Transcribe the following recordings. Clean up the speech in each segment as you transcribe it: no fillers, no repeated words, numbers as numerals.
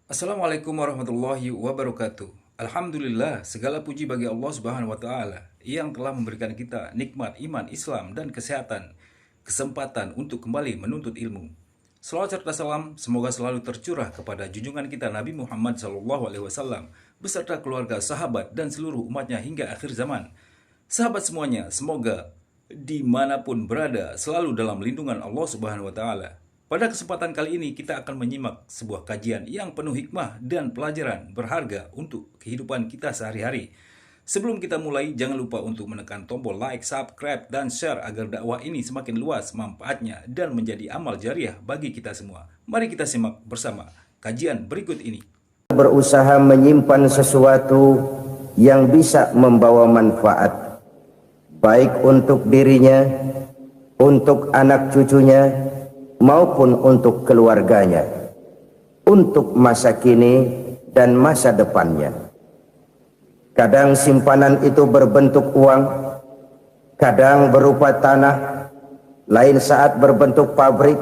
Assalamualaikum warahmatullahi wabarakatuh. Alhamdulillah, segala puji bagi Allah Subhanahu wa taala yang telah memberikan kita nikmat iman, Islam dan kesehatan, kesempatan untuk kembali menuntut ilmu. Salawat serta salam semoga selalu tercurah kepada junjungan kita Nabi Muhammad SAW beserta keluarga, sahabat dan seluruh umatnya hingga akhir zaman. Sahabat semuanya, semoga dimanapun berada selalu dalam lindungan Allah Subhanahu wa taala. Pada kesempatan kali ini kita akan menyimak sebuah kajian yang penuh hikmah dan pelajaran berharga untuk kehidupan kita sehari-hari. Sebelum kita mulai, jangan lupa untuk menekan tombol like, subscribe, dan share agar dakwah ini semakin luas manfaatnya dan menjadi amal jariah bagi kita semua. Mari kita simak bersama kajian berikut ini. Berusaha menyimpan sesuatu yang bisa membawa manfaat, baik untuk dirinya, untuk anak cucunya, maupun untuk keluarganya, untuk masa kini dan masa depannya. Kadang simpanan itu berbentuk uang, kadang berupa tanah, lain saat berbentuk pabrik,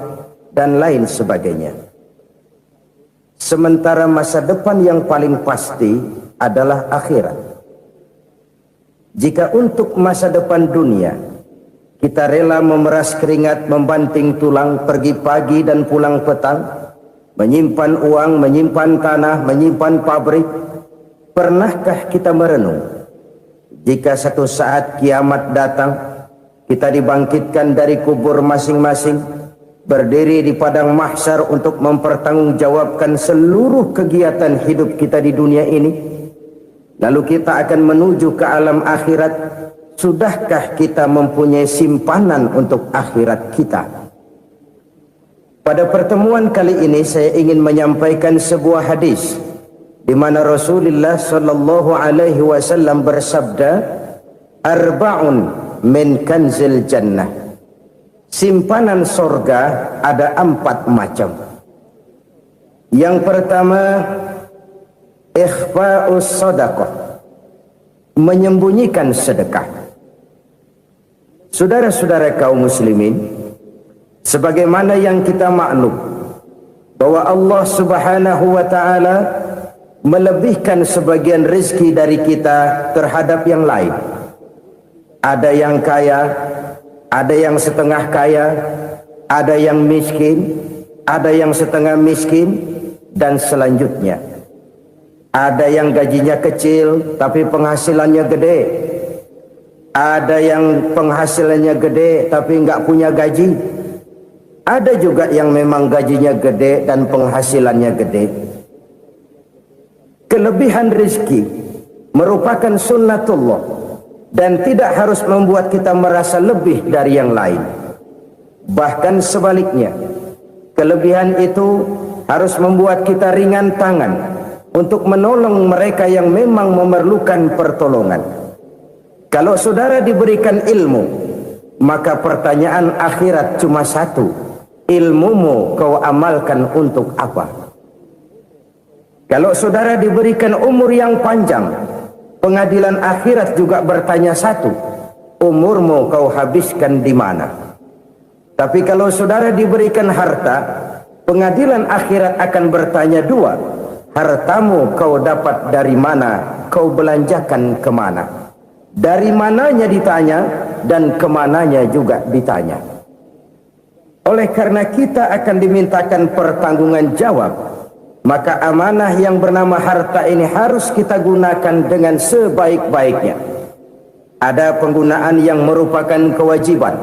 dan lain sebagainya. Sementara masa depan yang paling pasti adalah akhirat. Jika untuk masa depan dunia kita rela memeras keringat, membanting tulang, pergi pagi dan pulang petang, menyimpan uang, menyimpan tanah, menyimpan pabrik, pernahkah kita merenung jika satu saat kiamat datang, kita dibangkitkan dari kubur masing-masing, berdiri di padang mahsyar untuk mempertanggungjawabkan seluruh kegiatan hidup kita di dunia ini, lalu kita akan menuju ke alam akhirat. Sudahkah kita mempunyai simpanan untuk akhirat kita? Pada pertemuan kali ini saya ingin menyampaikan sebuah hadis di mana Rasulullah sallallahu alaihi wasallam bersabda, "Arba'un min kanzil jannah." Simpanan sorga ada 4 macam. Yang pertama, ikhfa'us sadaqah, menyembunyikan sedekah. Saudara-saudara kaum muslimin, sebagaimana yang kita maklum bahwa Allah Subhanahu wa taala melebihkan sebagian rezeki dari kita terhadap yang lain. Ada yang kaya, ada yang setengah kaya, ada yang miskin, ada yang setengah miskin, dan selanjutnya. Ada yang gajinya kecil tapi penghasilannya gede. Ada yang penghasilannya gede tapi nggak punya gaji. Ada juga yang memang gajinya gede dan penghasilannya gede. Kelebihan rezeki merupakan sunnatullah dan tidak harus membuat kita merasa lebih dari yang lain. Bahkan sebaliknya, kelebihan itu harus membuat kita ringan tangan untuk menolong mereka yang memang memerlukan pertolongan. Kalau saudara diberikan ilmu, maka pertanyaan akhirat cuma satu: ilmumu kau amalkan untuk apa? Kalau saudara diberikan umur yang panjang, pengadilan akhirat juga bertanya satu: umurmu kau habiskan di mana? Tapi kalau saudara diberikan harta, pengadilan akhirat akan bertanya dua: hartamu kau dapat dari mana, kau belanjakan kemana? Dari mananya ditanya dan kemananya juga ditanya. Oleh karena kita akan dimintakan pertanggungan jawab, maka amanah yang bernama harta ini harus kita gunakan dengan sebaik-baiknya. Ada penggunaan yang merupakan kewajiban,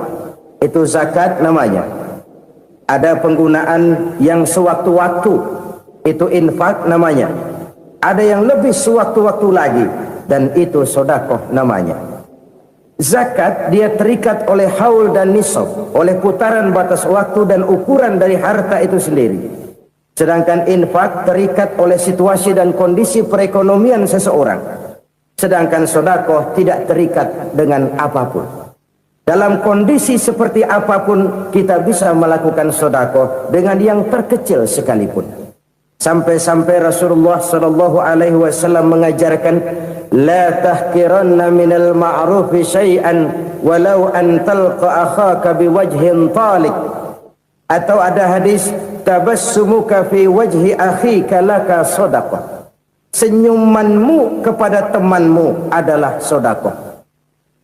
itu zakat namanya. Ada penggunaan yang sewaktu-waktu, itu infak namanya. Ada yang lebih sewaktu-waktu lagi, dan itu sedekah namanya. Zakat dia terikat oleh haul dan nisab, oleh putaran batas waktu dan ukuran dari harta itu sendiri. Sedangkan infak terikat oleh situasi dan kondisi perekonomian seseorang. Sedangkan sedekah tidak terikat dengan apapun. Dalam kondisi seperti apapun kita bisa melakukan sedekah dengan yang terkecil sekalipun. Sampai-sampai Rasulullah sallallahu alaihi wasallam mengajarkan, la tahqiranna minal ma'rufi syai'an walau an talqa akhaka biwajhin talik. Atau ada hadis, tabassumuka fi wajhi akhika laka shadaqah. Senyumanmu kepada temanmu adalah sedekah.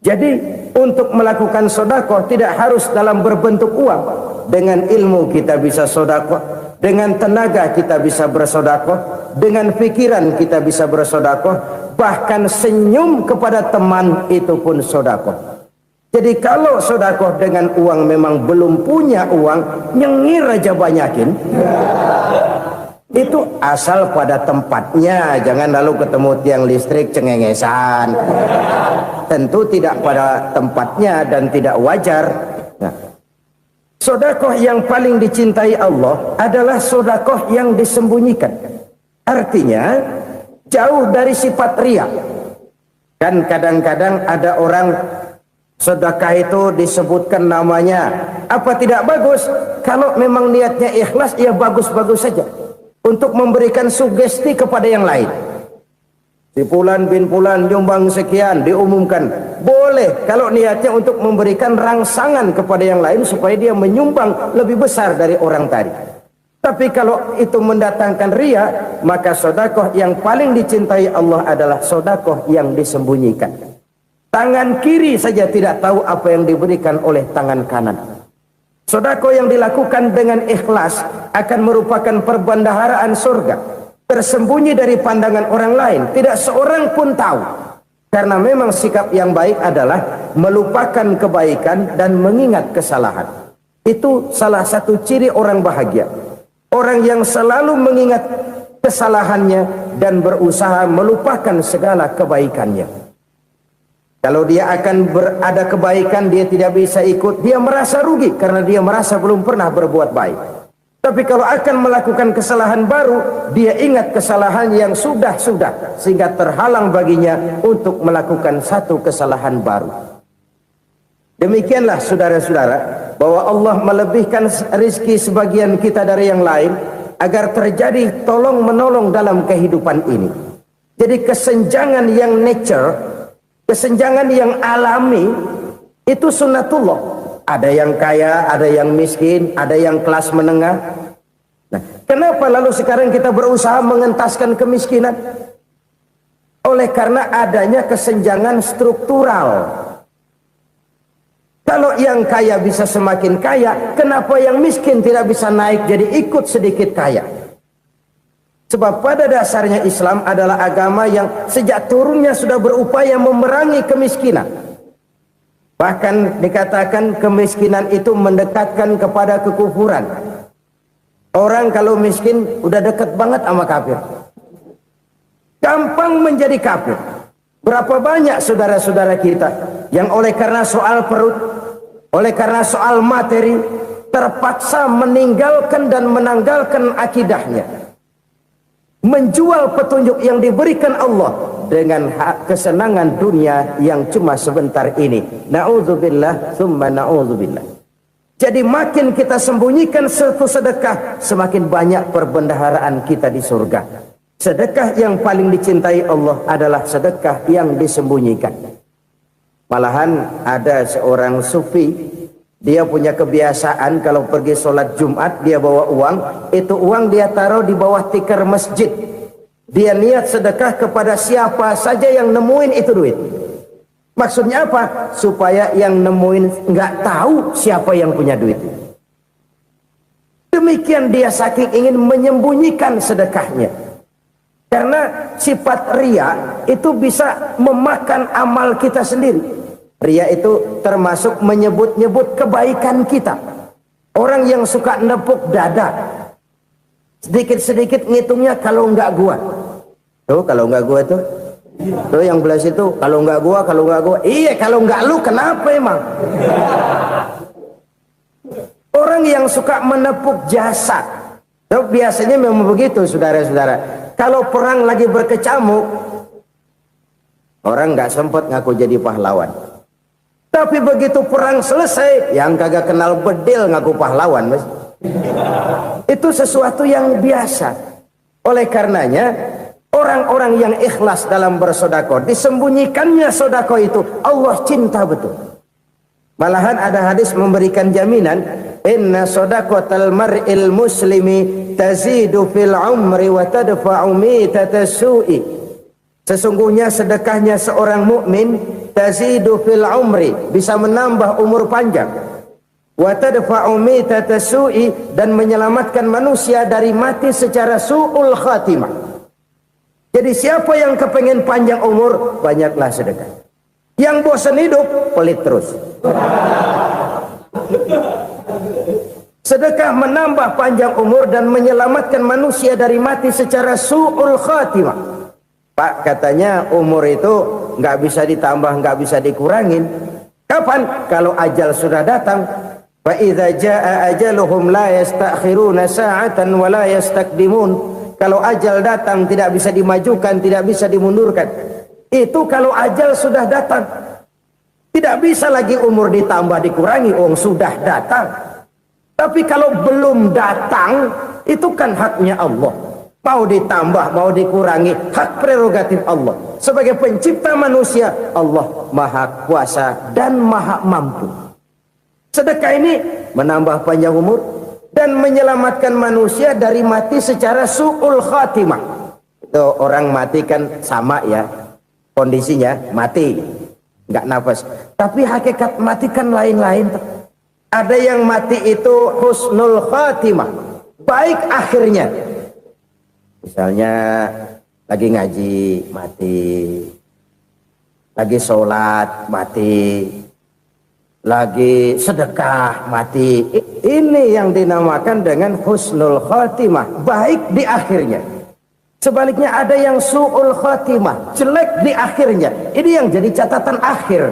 Jadi untuk melakukan sedekah tidak harus dalam berbentuk uang. Dengan ilmu kita bisa sedekah, dengan tenaga kita bisa bersedekah, dengan pikiran kita bisa bersedekah, bahkan senyum kepada teman itu pun sedekah. Jadi kalau sedekah dengan uang memang belum punya uang, nyengir aja banyakin. Itu asal pada tempatnya, jangan lalu ketemu tiang listrik cengengesan. Tentu tidak pada tempatnya dan tidak wajar. Nah, sedekah yang paling dicintai Allah adalah sedekah yang disembunyikan. Artinya jauh dari sifat riya. Kan kadang-kadang ada orang sedekah itu disebutkan namanya. Apa tidak bagus? Kalau memang niatnya ikhlas, ya bagus-bagus saja. Untuk memberikan sugesti kepada yang lain. Si Fulan bin Fulan nyumbang sekian, diumumkan. Boleh kalau niatnya untuk memberikan rangsangan kepada yang lain supaya dia menyumbang lebih besar dari orang tadi. Tapi kalau itu mendatangkan riya, maka sedekah yang paling dicintai Allah adalah sedekah yang disembunyikan. Tangan kiri saja tidak tahu apa yang diberikan oleh tangan kanan. Sedekah yang dilakukan dengan ikhlas akan merupakan perbendaharaan surga. Tersembunyi dari pandangan orang lain, tidak seorang pun tahu. Karena memang sikap yang baik adalah melupakan kebaikan dan mengingat kesalahan. Itu salah satu ciri orang bahagia. Orang yang selalu mengingat kesalahannya dan berusaha melupakan segala kebaikannya. Kalau dia akan berada kebaikan, dia tidak bisa ikut, dia merasa rugi karena dia merasa belum pernah berbuat baik. Tapi kalau akan melakukan kesalahan baru, dia ingat kesalahan yang sudah-sudah, sehingga terhalang baginya untuk melakukan satu kesalahan baru. Demikianlah saudara-saudara, bahwa Allah melebihkan rizki sebagian kita dari yang lain, agar terjadi tolong-menolong dalam kehidupan ini. Jadi kesenjangan yang nature, kesenjangan yang alami, itu sunnatullah. Ada yang kaya, ada yang miskin, ada yang kelas menengah. Nah, kenapa lalu sekarang kita berusaha mengentaskan kemiskinan? Oleh karena adanya kesenjangan struktural. Kalau yang kaya bisa semakin kaya, kenapa yang miskin tidak bisa naik jadi ikut sedikit kaya? Sebab pada dasarnya Islam adalah agama yang sejak turunnya sudah berupaya memerangi kemiskinan. Bahkan dikatakan kemiskinan itu mendekatkan kepada kekufuran. Orang kalau miskin udah dekat banget sama kafir. Gampang menjadi kafir. Berapa banyak saudara-saudara kita yang oleh karena soal perut, oleh karena soal materi, terpaksa meninggalkan dan menanggalkan akidahnya. Menjual petunjuk yang diberikan Allah dengan kesenangan dunia yang cuma sebentar ini. Na'udzubillah, thumma na'udzubillah. Jadi makin kita sembunyikan satu sedekah, semakin banyak perbendaharaan kita di surga. Sedekah yang paling dicintai Allah adalah sedekah yang disembunyikan. Malahan ada seorang sufi, dia punya kebiasaan kalau pergi sholat Jumat, dia bawa uang, itu uang dia taruh di bawah tikar masjid. Dia niat sedekah kepada siapa saja yang nemuin itu duit. Maksudnya apa? Supaya yang nemuin nggak tahu siapa yang punya duit. Demikian dia saking ingin menyembunyikan sedekahnya. Karena sifat riya itu bisa memakan amal kita sendiri. Riya itu termasuk menyebut-nyebut kebaikan kita. Orang yang suka nepuk dada, sedikit-sedikit ngitungnya kalau enggak gua. Tuh kalau enggak gua tuh. Tuh yang belas itu kalau enggak gua, kalau enggak gua. Iya kalau enggak lu kenapa emang? Orang yang suka menepuk jasad. Tuh biasanya memang begitu saudara-saudara. Kalau perang lagi berkecamuk, orang enggak sempat ngaku jadi pahlawan. Tapi begitu perang selesai, yang kagak kenal bedil ngaku pahlawan, mas. Itu sesuatu yang biasa. Oleh karenanya, orang-orang yang ikhlas dalam bersedekah, disembunyikannya sedekah itu Allah cinta betul. Malahan ada hadis memberikan jaminan, inna sadaqatal mar'il muslimi tazidu fil umri wa tadfa'u mitatas su'i. Sesungguhnya sedekahnya seorang mukmin tazidu fil umri, bisa menambah umur panjang, wa tadfa'u mitatas su'i, dan menyelamatkan manusia dari mati secara su'ul khatimah. Jadi siapa yang kepengen panjang umur, banyaklah sedekah. Yang bosan hidup, pelit terus. Sedekah menambah panjang umur dan menyelamatkan manusia dari mati secara su'ul khatimah. Pak, katanya umur itu nggak bisa ditambah, nggak bisa dikurangin. Kapan? Kalau ajal sudah datang. Fa idza jaa ajaluhum la yastakhiruna sa'atan wa la yastakdimun. Kalau ajal datang tidak bisa dimajukan, tidak bisa dimundurkan. Itu kalau ajal sudah datang. Tidak bisa lagi umur ditambah dikurangi, sudah datang. Tapi kalau belum datang, itu kan haknya Allah. Mau ditambah, mau dikurangi, hak prerogatif Allah. Sebagai pencipta manusia, Allah maha kuasa dan maha mampu. Sedekah ini menambah panjang umur dan menyelamatkan manusia dari mati secara su'ul khatimah. Itu orang mati kan sama ya, kondisinya mati, nggak nafas. Tapi hakikat mati kan lain-lain. Ada yang mati itu husnul khatimah, baik akhirnya. Misalnya lagi ngaji mati, lagi sholat mati, lagi sedekah mati. Ini yang dinamakan dengan husnul khatimah, baik di akhirnya. Sebaliknya ada yang su'ul khatimah, jelek di akhirnya. Ini yang jadi catatan akhir.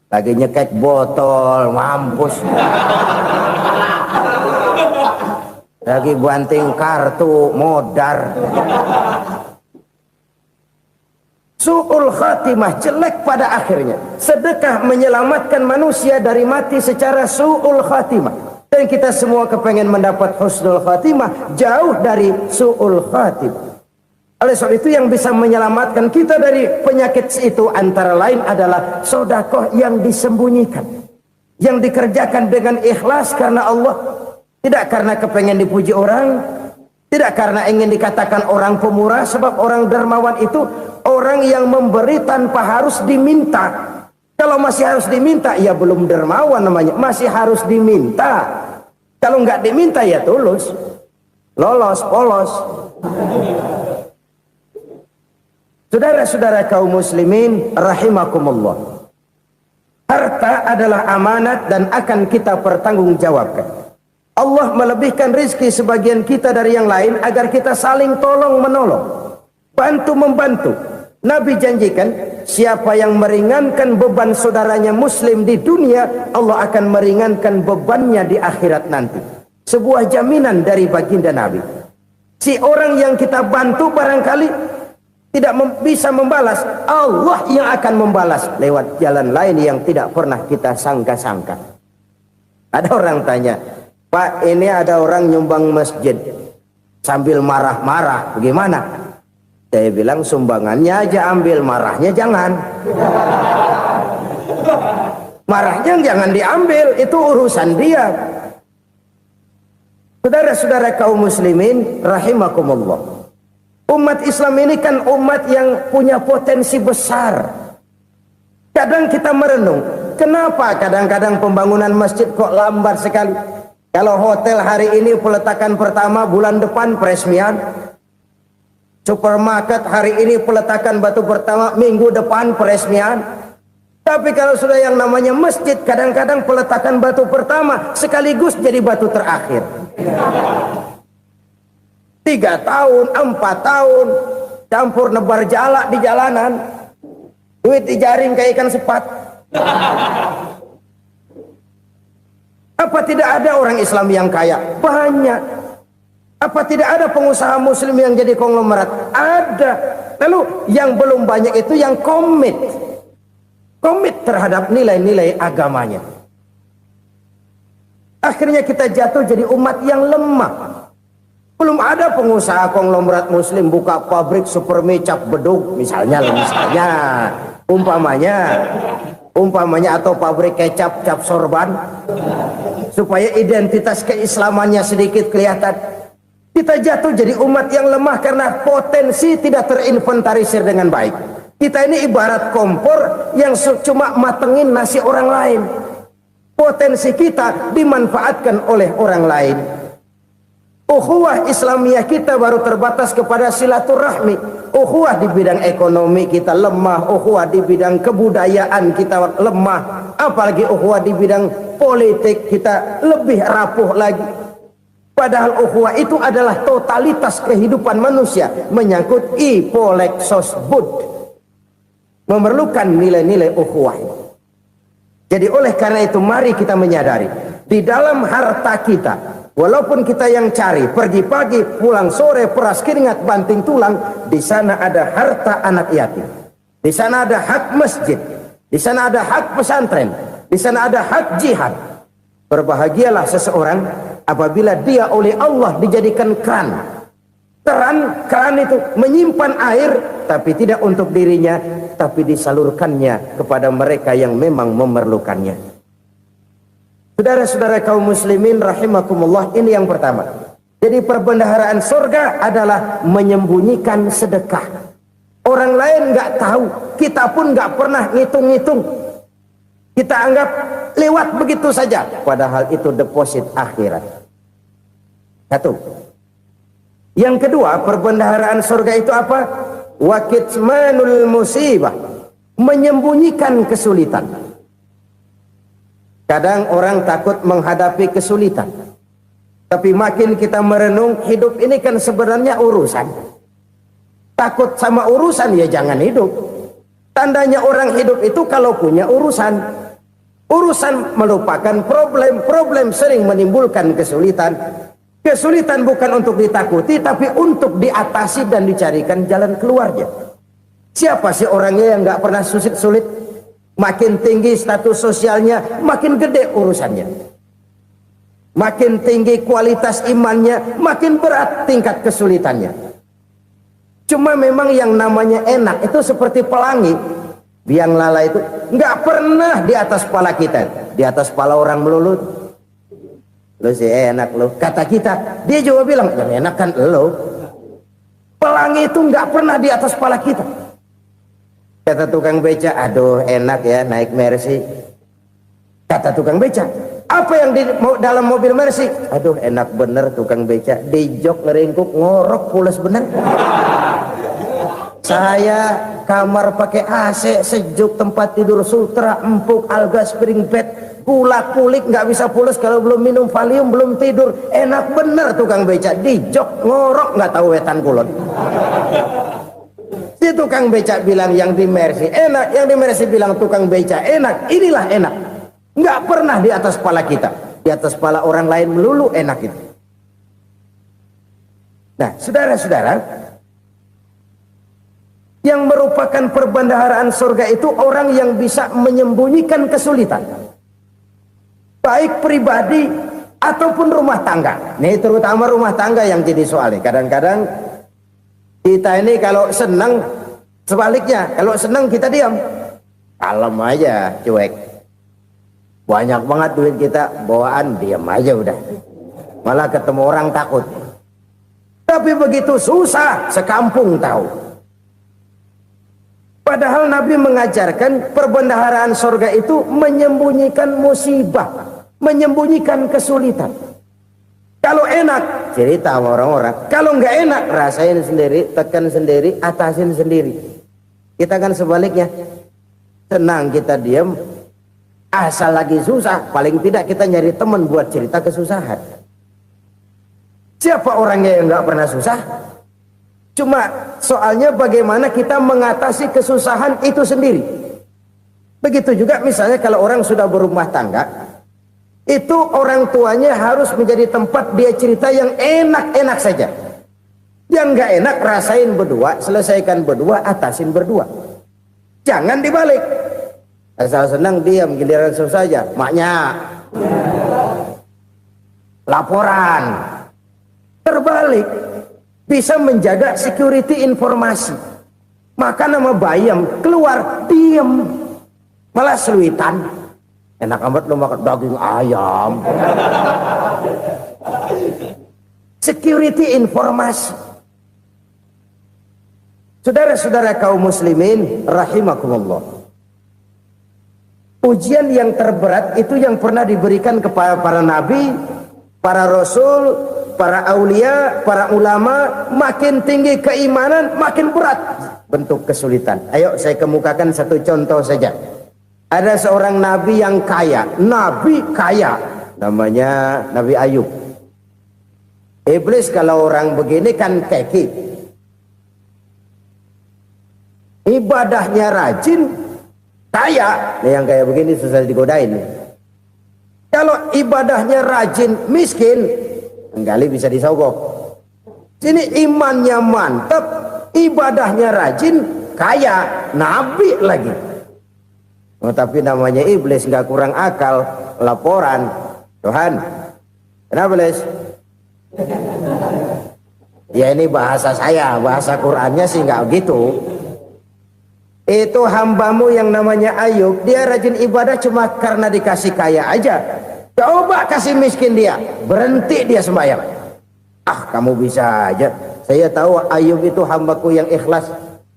Lagi nyekek botol, mampus. Lagi banting kartu, modar. Su'ul khatimah, jelek pada akhirnya. Sedekah menyelamatkan manusia dari mati secara su'ul khatimah. Dan kita semua kepengen mendapat husnul khatimah, jauh dari su'ul khatimah. Oleh sebab itu yang bisa menyelamatkan kita dari penyakit itu antara lain adalah sedekah yang disembunyikan, yang dikerjakan dengan ikhlas karena Allah. Tidak karena kepengen dipuji orang, tidak karena ingin dikatakan orang pemurah, sebab orang dermawan itu orang yang memberi tanpa harus diminta. Kalau masih harus diminta, ya belum dermawan namanya, masih harus diminta. Kalau nggak diminta ya tulus, lolos, polos. Saudara-saudara kaum muslimin rahimakumullah. Harta adalah amanat dan akan kita pertanggungjawabkan. Allah melebihkan rizki sebagian kita dari yang lain agar kita saling tolong menolong, bantu membantu. Nabi janjikan siapa yang meringankan beban saudaranya muslim di dunia, Allah akan meringankan bebannya di akhirat nanti. Sebuah jaminan dari baginda Nabi. Si orang yang kita bantu barangkali tidak bisa membalas, Allah yang akan membalas lewat jalan lain yang tidak pernah kita sangka-sangka. Ada orang tanya, Pak, ini ada orang nyumbang masjid sambil marah-marah, bagaimana? Saya bilang sumbangannya aja ambil, marahnya jangan. Marahnya jangan diambil, itu urusan dia. Saudara-saudara kaum muslimin rahimakumullah. Umat Islam ini kan umat yang punya potensi besar. Kadang kita merenung, kenapa kadang-kadang pembangunan masjid kok lambat sekali? Kalau hotel hari ini peletakan pertama, bulan depan peresmian. Supermarket hari ini peletakan batu pertama, minggu depan peresmian. Tapi kalau sudah yang namanya masjid, kadang-kadang peletakan batu pertama sekaligus jadi batu terakhir. 3 tahun, 4 tahun, campur nebar jalak di jalanan. Duit dijaring kayak ikan sepat. Apa tidak ada orang Islam yang kaya? Banyak. Apa tidak ada pengusaha muslim yang jadi konglomerat? Ada. Lalu yang belum banyak itu yang komit terhadap nilai-nilai agamanya. Akhirnya kita jatuh jadi umat yang lemah. Belum ada pengusaha konglomerat muslim buka pabrik supermi cap bedug misalnya umpamanya atau pabrik kecap cap sorban supaya identitas keislamannya sedikit kelihatan. Kita jatuh jadi umat yang lemah karena potensi tidak terinventarisir dengan baik. Kita ini ibarat kompor yang cuma matengin nasi orang lain. Potensi kita dimanfaatkan oleh orang lain. Ukhuwah Islamiyah kita baru terbatas kepada silaturahmi. Ukhuwah di bidang ekonomi kita lemah. Ukhuwah di bidang kebudayaan kita lemah. Apalagi ukhuwah di bidang politik kita lebih rapuh lagi. Padahal ukhuwah itu adalah totalitas kehidupan manusia, menyangkut ipolexos bud, memerlukan nilai-nilai ukhuwah. Jadi oleh karena itu mari kita menyadari di dalam harta kita, walaupun kita yang cari pergi pagi pulang sore peras keringat banting tulang, di sana ada harta anak yatim, di sana ada hak masjid, di sana ada hak pesantren, di sana ada hak jihad. Berbahagialah seseorang apabila dia oleh Allah dijadikan keran. Keran itu menyimpan air, tapi tidak untuk dirinya, tapi disalurkannya kepada mereka yang memang memerlukannya. Saudara-saudara kaum muslimin rahimakumullah, ini yang pertama. Jadi perbendaharaan surga adalah menyembunyikan sedekah. Orang lain nggak tahu, kita pun nggak pernah ngitung-ngitung. Kita anggap lewat begitu saja, padahal itu deposit akhirat. Satu. Yang kedua, perbendaharaan surga itu apa? Wa kitmanul musibah, menyembunyikan kesulitan. Kadang orang takut menghadapi kesulitan, tapi makin kita merenung, hidup ini kan sebenarnya urusan. Takut sama urusan ya jangan hidup. Tandanya orang hidup itu kalau punya urusan. Urusan melupakan problem, problem sering menimbulkan kesulitan. Kesulitan bukan untuk ditakuti, tapi untuk diatasi dan dicarikan jalan keluarnya. Siapa sih orangnya yang nggak pernah sulit-sulit? Makin tinggi status sosialnya, makin gede urusannya. Makin tinggi kualitas imannya, makin berat tingkat kesulitannya. Cuma memang yang namanya enak itu seperti pelangi. Biang lala itu nggak pernah di atas kepala kita, di atas kepala orang melulu. Lo sih enak lo, kata kita. Dia juga bilang yang enak kan lo. Pelangi itu nggak pernah di atas kepala kita. Kata tukang beca, aduh enak ya naik Mercy. Kata tukang beca, apa yang di dalam mobil Mercy? Aduh enak bener tukang beca, di jok ngeringkuk ngorok pules bener. Saya kamar pakai AC sejuk, tempat tidur sutra empuk, alga spring bed, kulak kulik nggak bisa pules kalau belum minum Valium, belum tidur. Enak bener tukang beca, di jok ngorok nggak tahu wetan kulon. Si tukang beca bilang yang di Mercy enak, yang di Mercy bilang tukang beca enak. Inilah enak, nggak pernah di atas kepala kita, di atas kepala orang lain melulu enak itu. Nah saudara-saudara, yang merupakan perbendaharaan surga itu orang yang bisa menyembunyikan kesulitan, baik pribadi ataupun rumah tangga. Nih terutama rumah tangga yang jadi soalnya. Kadang-kadang kita ini kalau senang, sebaliknya kalau senang kita diam, kalem aja, cuek. Banyak banget duit kita bawaan, diam aja udah. Malah ketemu orang takut. Tapi begitu susah, sekampung tahu. Padahal Nabi mengajarkan perbendaharaan surga itu menyembunyikan musibah, menyembunyikan kesulitan. Kalau enak, cerita sama orang-orang. Kalau nggak enak, rasain sendiri, tekan sendiri, atasin sendiri. Kita kan sebaliknya. Senang kita diam, asal lagi susah, paling tidak kita nyari teman buat cerita kesusahan. Siapa orangnya yang nggak pernah susah? Cuma soalnya bagaimana kita mengatasi kesusahan itu sendiri. Begitu juga misalnya kalau orang sudah berumah tangga, itu orang tuanya harus menjadi tempat dia cerita yang enak-enak saja. Yang nggak enak rasain berdua, selesaikan berdua, atasin berdua. Jangan dibalik. Asal senang diam, giliran susah saja. Maknya laporan. Terbalik. Bisa menjaga security informasi. Maka nama bayam keluar diam, malah seluitan. Enak amat lo makan daging ayam. Security informasi. Saudara-saudara kaum muslimin rahimakumullah. Ujian yang terberat itu yang pernah diberikan kepada para nabi, para rasul, para aulia, para ulama. Makin tinggi keimanan, makin berat bentuk kesulitan. Ayo saya kemukakan satu contoh saja. Ada seorang nabi yang kaya, nabi kaya, namanya Nabi Ayub. Iblis kalau orang begini kan keki, ibadahnya rajin, kaya. Nah, yang kayak begini susah digodain. Kalau ibadahnya rajin, miskin, kali bisa disogok. Sini imannya mantap, ibadahnya rajin, kaya, nabi lagi. Oh, tapi namanya iblis nggak kurang akal. Laporan, Tuhan, kenapa Les? Ya ini bahasa saya, bahasa Qurannya sih nggak gitu. Itu hambamu yang namanya Ayub, dia rajin ibadah cuma karena dikasih kaya aja. Coba kasih miskin dia, berhenti dia sembahyang. Ah, kamu bisa aja. Saya tahu Ayub itu hambaku yang ikhlas.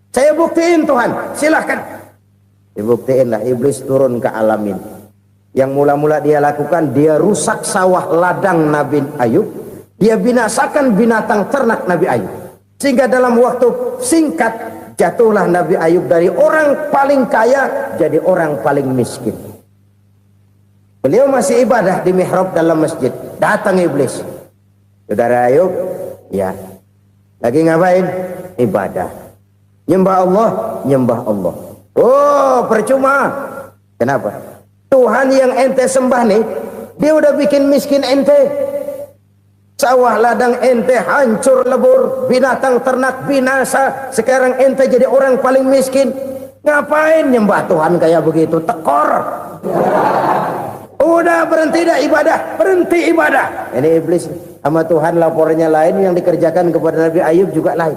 Saya buktiin Tuhan, silahkan. Dibuktiin lah, iblis turun ke alamin. Yang mula-mula dia lakukan, dia rusak sawah ladang Nabi Ayub. Dia binasakan binatang ternak Nabi Ayub. Sehingga dalam waktu singkat, jatuhlah Nabi Ayub dari orang paling kaya jadi orang paling miskin. Beliau masih ibadah di mihrab dalam masjid. Datang iblis. Saudara Ayub, ya, lagi ngapain? Ibadah. Nyembah Allah, nyembah Allah. Oh, percuma. Kenapa? Tuhan yang ente sembah nih, dia udah bikin miskin ente. Sawah ladang ente hancur lebur, binatang ternak binasa. Sekarang ente jadi orang paling miskin. Ngapain nyembah Tuhan kayak begitu? Tekor. Udah berhenti dah ibadah, berhenti ibadah. Ini iblis sama Tuhan laporannya lain, yang dikerjakan kepada Nabi Ayub juga lain.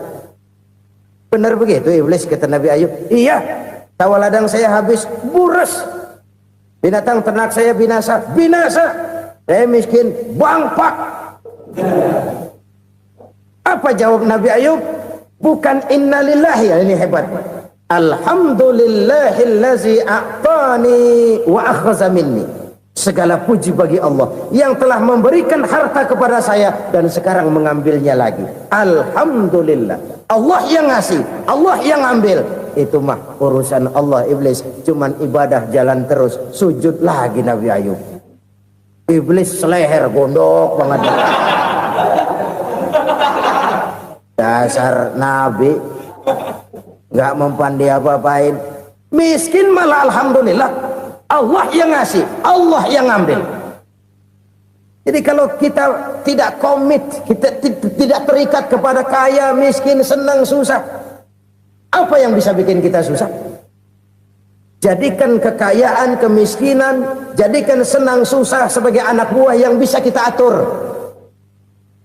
Benar begitu iblis, kata Nabi Ayub. Iya, sawah ladang saya habis, buras. Binatang ternak saya binasa, binasa. Saya miskin, bangpak. Apa jawab Nabi Ayub? Bukan innalillahi, ini hebat. Alhamdulillahillazi a'tani wa akhadha minni. Segala puji bagi Allah yang telah memberikan harta kepada saya dan sekarang mengambilnya lagi. Alhamdulillah. Allah yang ngasih, Allah yang ambil. Itu mah urusan Allah. Iblis cuman ibadah jalan terus, sujud lagi Nabi Ayub. Iblis seleher gondok banget. Dasar nabi nggak mempan dia apa-apain. Miskin malah alhamdulillah. Allah yang ngasih, Allah yang ngambil. Jadi kalau kita tidak komit, kita tidak terikat kepada kaya, miskin, senang, susah, apa yang bisa bikin kita susah? Jadikan kekayaan, kemiskinan, jadikan senang, susah sebagai anak buah yang bisa kita atur.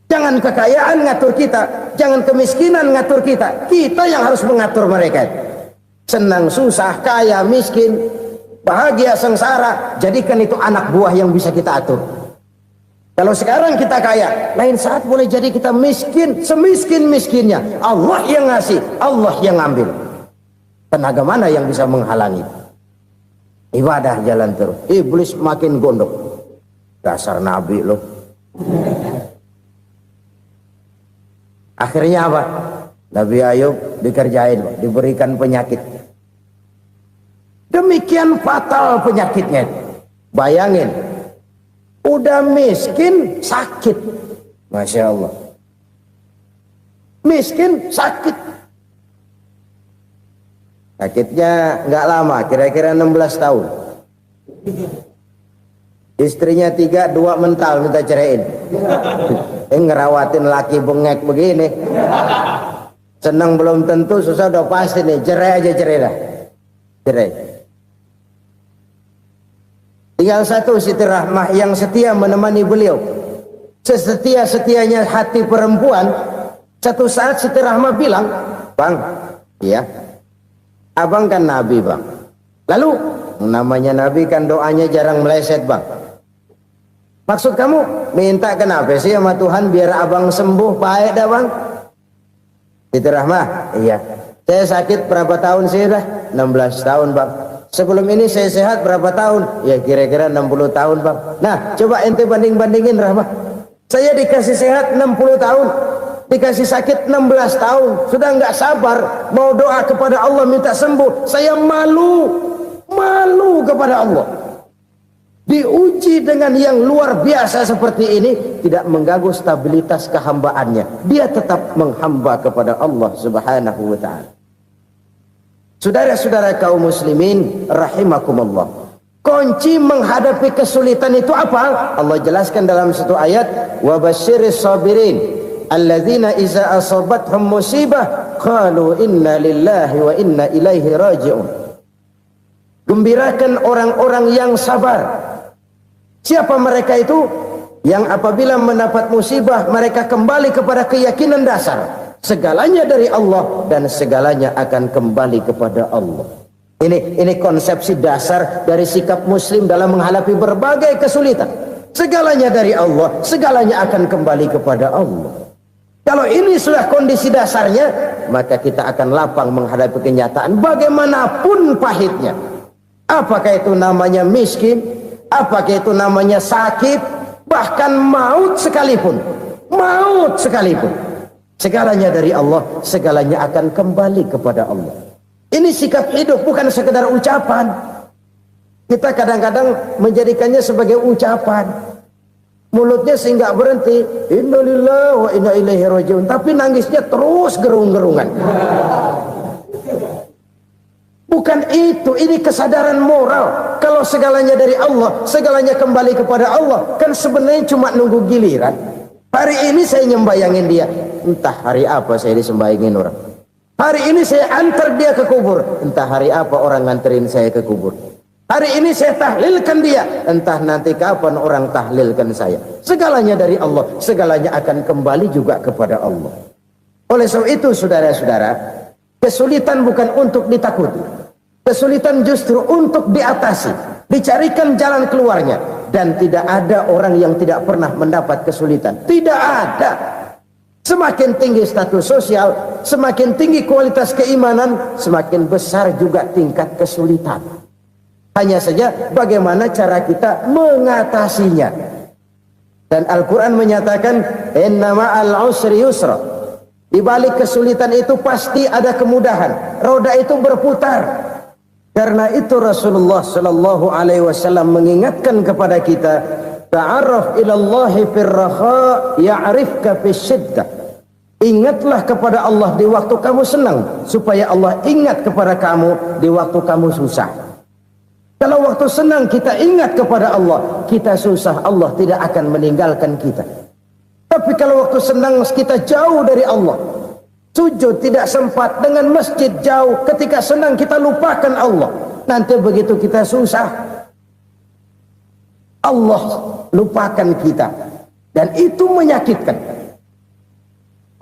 Jangan kekayaan ngatur kita, jangan kemiskinan ngatur kita. Kita yang harus mengatur mereka. Senang, susah, kaya, miskin, bahagia, sengsara, jadikan itu anak buah yang bisa kita atur. Kalau sekarang kita kaya, lain saat boleh jadi kita miskin, semiskin-miskinnya. Allah yang ngasih, Allah yang ngambil. Tenaga mana yang bisa menghalangi? Ibadah jalan terus. Iblis makin gondok. Dasar nabi loh. Akhirnya apa? Nabi Ayub dikerjain, diberikan penyakit. Demikian fatal penyakitnya. Bayangin, udah miskin sakit. Masya Allah. Miskin sakit. Sakitnya nggak lama, kira-kira 16 tahun. Istrinya 3, 2 mental minta ceraiin. Ngerawatin laki bengek begini. Senang belum tentu, susah udah pasti nih. Cerai aja, cerai dah. Cerai. Tinggal satu Siti Rahmah yang setia menemani beliau. Sesetia-setianya hati perempuan. Satu saat Siti Rahmah bilang, "Bang, iya, abang kan nabi bang. Lalu Namanya Nabi kan doanya jarang meleset bang. Maksud kamu minta kenapa sih sama Tuhan biar abang sembuh baik dah bang? Itu Rahmah. Iya. Saya sakit berapa tahun sih dah? 16 tahun bang. Sebelum ini saya sehat berapa tahun? Ya kira-kira 60 tahun bang. Nah coba ente banding-bandingin Rahmah. Saya dikasih sehat 60 tahun, dikasih sakit 16 tahun, sudah nggak sabar mau doa kepada Allah minta sembuh. Saya malu kepada Allah. Diuji dengan yang luar biasa seperti ini, tidak mengganggu stabilitas kehambaannya. Dia tetap menghamba kepada Allah Subhanahu wa ta'ala. Saudara-saudara kaum muslimin rahimakumullah. Kunci menghadapi kesulitan itu apa? Allah jelaskan dalam satu ayat, wa basyiris sabirin alladzina iza asabathum musibah qalu inna lillahi wa inna ilaihi raji'un. Gembirakan orang-orang yang sabar. Siapa mereka itu? Yang apabila mendapat musibah mereka kembali kepada keyakinan dasar, segalanya dari Allah dan segalanya akan kembali kepada Allah. Ini konsepsi dasar dari sikap muslim dalam menghadapi berbagai kesulitan. Segalanya dari Allah, segalanya akan kembali kepada Allah. Kalau ini sudah kondisi dasarnya, maka kita akan lapang menghadapi kenyataan bagaimanapun pahitnya. Apakah itu namanya miskin, apakah itu namanya sakit, bahkan maut sekalipun. Segalanya dari Allah, segalanya akan kembali kepada Allah. Ini sikap hidup, bukan sekedar ucapan. Kita kadang-kadang menjadikannya sebagai ucapan. Mulutnya sehingga berhenti, innalillahi wa inna ilaihi raji'un, tapi nangisnya terus gerung-gerungan. Bukan itu, ini kesadaran moral. Kalau segalanya dari Allah, segalanya kembali kepada Allah, kan sebenarnya cuma nunggu giliran. Hari ini saya nyembayangin dia, entah hari apa saya disembayangin orang. Hari ini saya antar dia ke kubur, entah hari apa orang nganterin saya ke kubur. Hari ini saya tahlilkan dia, entah nanti kapan orang tahlilkan saya. Segalanya dari Allah, segalanya akan kembali juga kepada Allah. Oleh sebab itu saudara-saudara, kesulitan bukan untuk ditakuti. Kesulitan justru untuk diatasi, dicarikan jalan keluarnya. Dan tidak ada orang yang tidak pernah mendapat kesulitan. Tidak ada. Semakin tinggi status sosial, semakin tinggi kualitas keimanan, semakin besar juga tingkat kesulitan. Hanya saja bagaimana cara kita mengatasinya. Dan Al-Quran menyatakan, inna ma'al usri yusra. Di balik kesulitan itu pasti ada kemudahan. Roda itu berputar. Karena itu Rasulullah Sallallahu Alaihi Wasallam mengingatkan kepada kita, ta'arraf ilallahi firraha ya'rifka fisyiddah. Ingatlah kepada Allah di waktu kamu senang, supaya Allah ingat kepada kamu di waktu kamu susah. Kalau waktu senang kita ingat kepada Allah, kita susah, Allah tidak akan meninggalkan kita. Tapi kalau waktu senang kita jauh dari Allah, sujud tidak sempat, dengan masjid jauh, ketika senang kita lupakan Allah. Nanti begitu kita susah, Allah lupakan kita. Dan itu menyakitkan.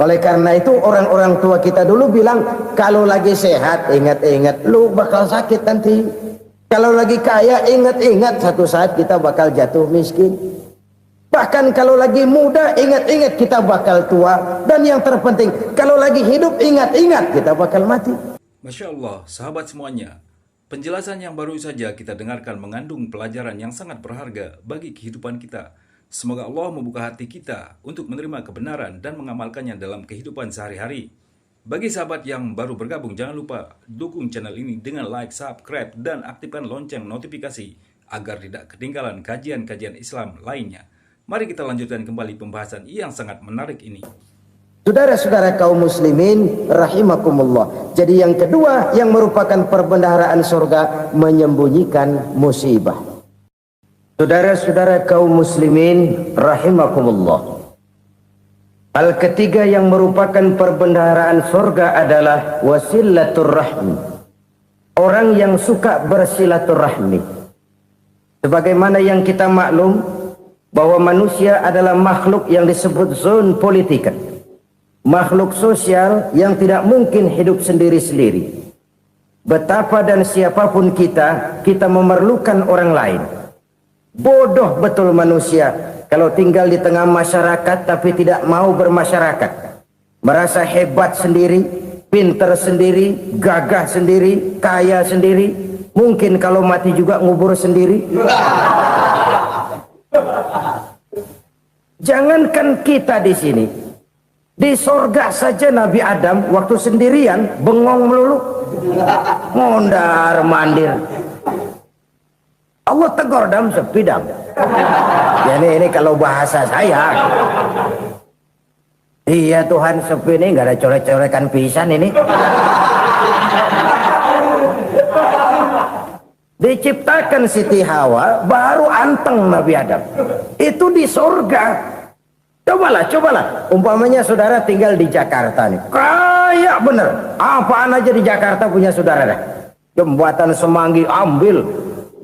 Oleh karena itu orang-orang tua kita dulu bilang, kalau lagi sehat ingat-ingat lu bakal sakit nanti. Kalau lagi kaya ingat-ingat satu saat kita bakal jatuh miskin. Bahkan kalau lagi muda ingat-ingat kita bakal tua. Dan yang terpenting kalau lagi hidup ingat-ingat kita bakal mati. Masya Allah, sahabat semuanya. Penjelasan yang baru saja kita dengarkan mengandung pelajaran yang sangat berharga bagi kehidupan kita. Semoga Allah membuka hati kita untuk menerima kebenaran dan mengamalkannya dalam kehidupan sehari-hari. Bagi sahabat yang baru bergabung, jangan lupa dukung channel ini dengan like, subscribe, dan aktifkan lonceng notifikasi agar tidak ketinggalan kajian-kajian Islam lainnya. Mari kita lanjutkan kembali pembahasan yang sangat menarik ini. Saudara-saudara kaum muslimin rahimakumullah. Jadi yang kedua yang merupakan perbendaharaan surga, menyembunyikan musibah. Saudara-saudara kaum muslimin rahimakumullah. Hal ketiga yang merupakan perbendaharaan surga adalah wasilaturrahmi. Orang yang suka bersilaturahmi. Sebagaimana yang kita maklum bahwa manusia adalah makhluk yang disebut zon politika. Makhluk sosial yang tidak mungkin hidup sendiri-sendiri. betapa dan siapapun kita memerlukan orang lain. Bodoh betul manusia kalau tinggal di tengah masyarakat tapi tidak mau bermasyarakat. Merasa hebat sendiri, pinter sendiri, gagah sendiri, kaya sendiri. Mungkin kalau mati juga ngubur sendiri. Jangankan kita di sini, di sorga saja Nabi Adam waktu sendirian bengong melulu, mondar mandir. Allah tegur dam sepidam. Ya ini kalau bahasa saya. Iya Tuhan, sepi ini nggak ada colek-colekan pisan ini. Diciptakan Siti Hawa baru anteng Nabi Adam. Itu di surga. Cobalah. Umpamanya saudara tinggal di Jakarta nih. Kayak bener. Apaan aja di Jakarta punya saudara dah. Jembatan Semanggi ambil.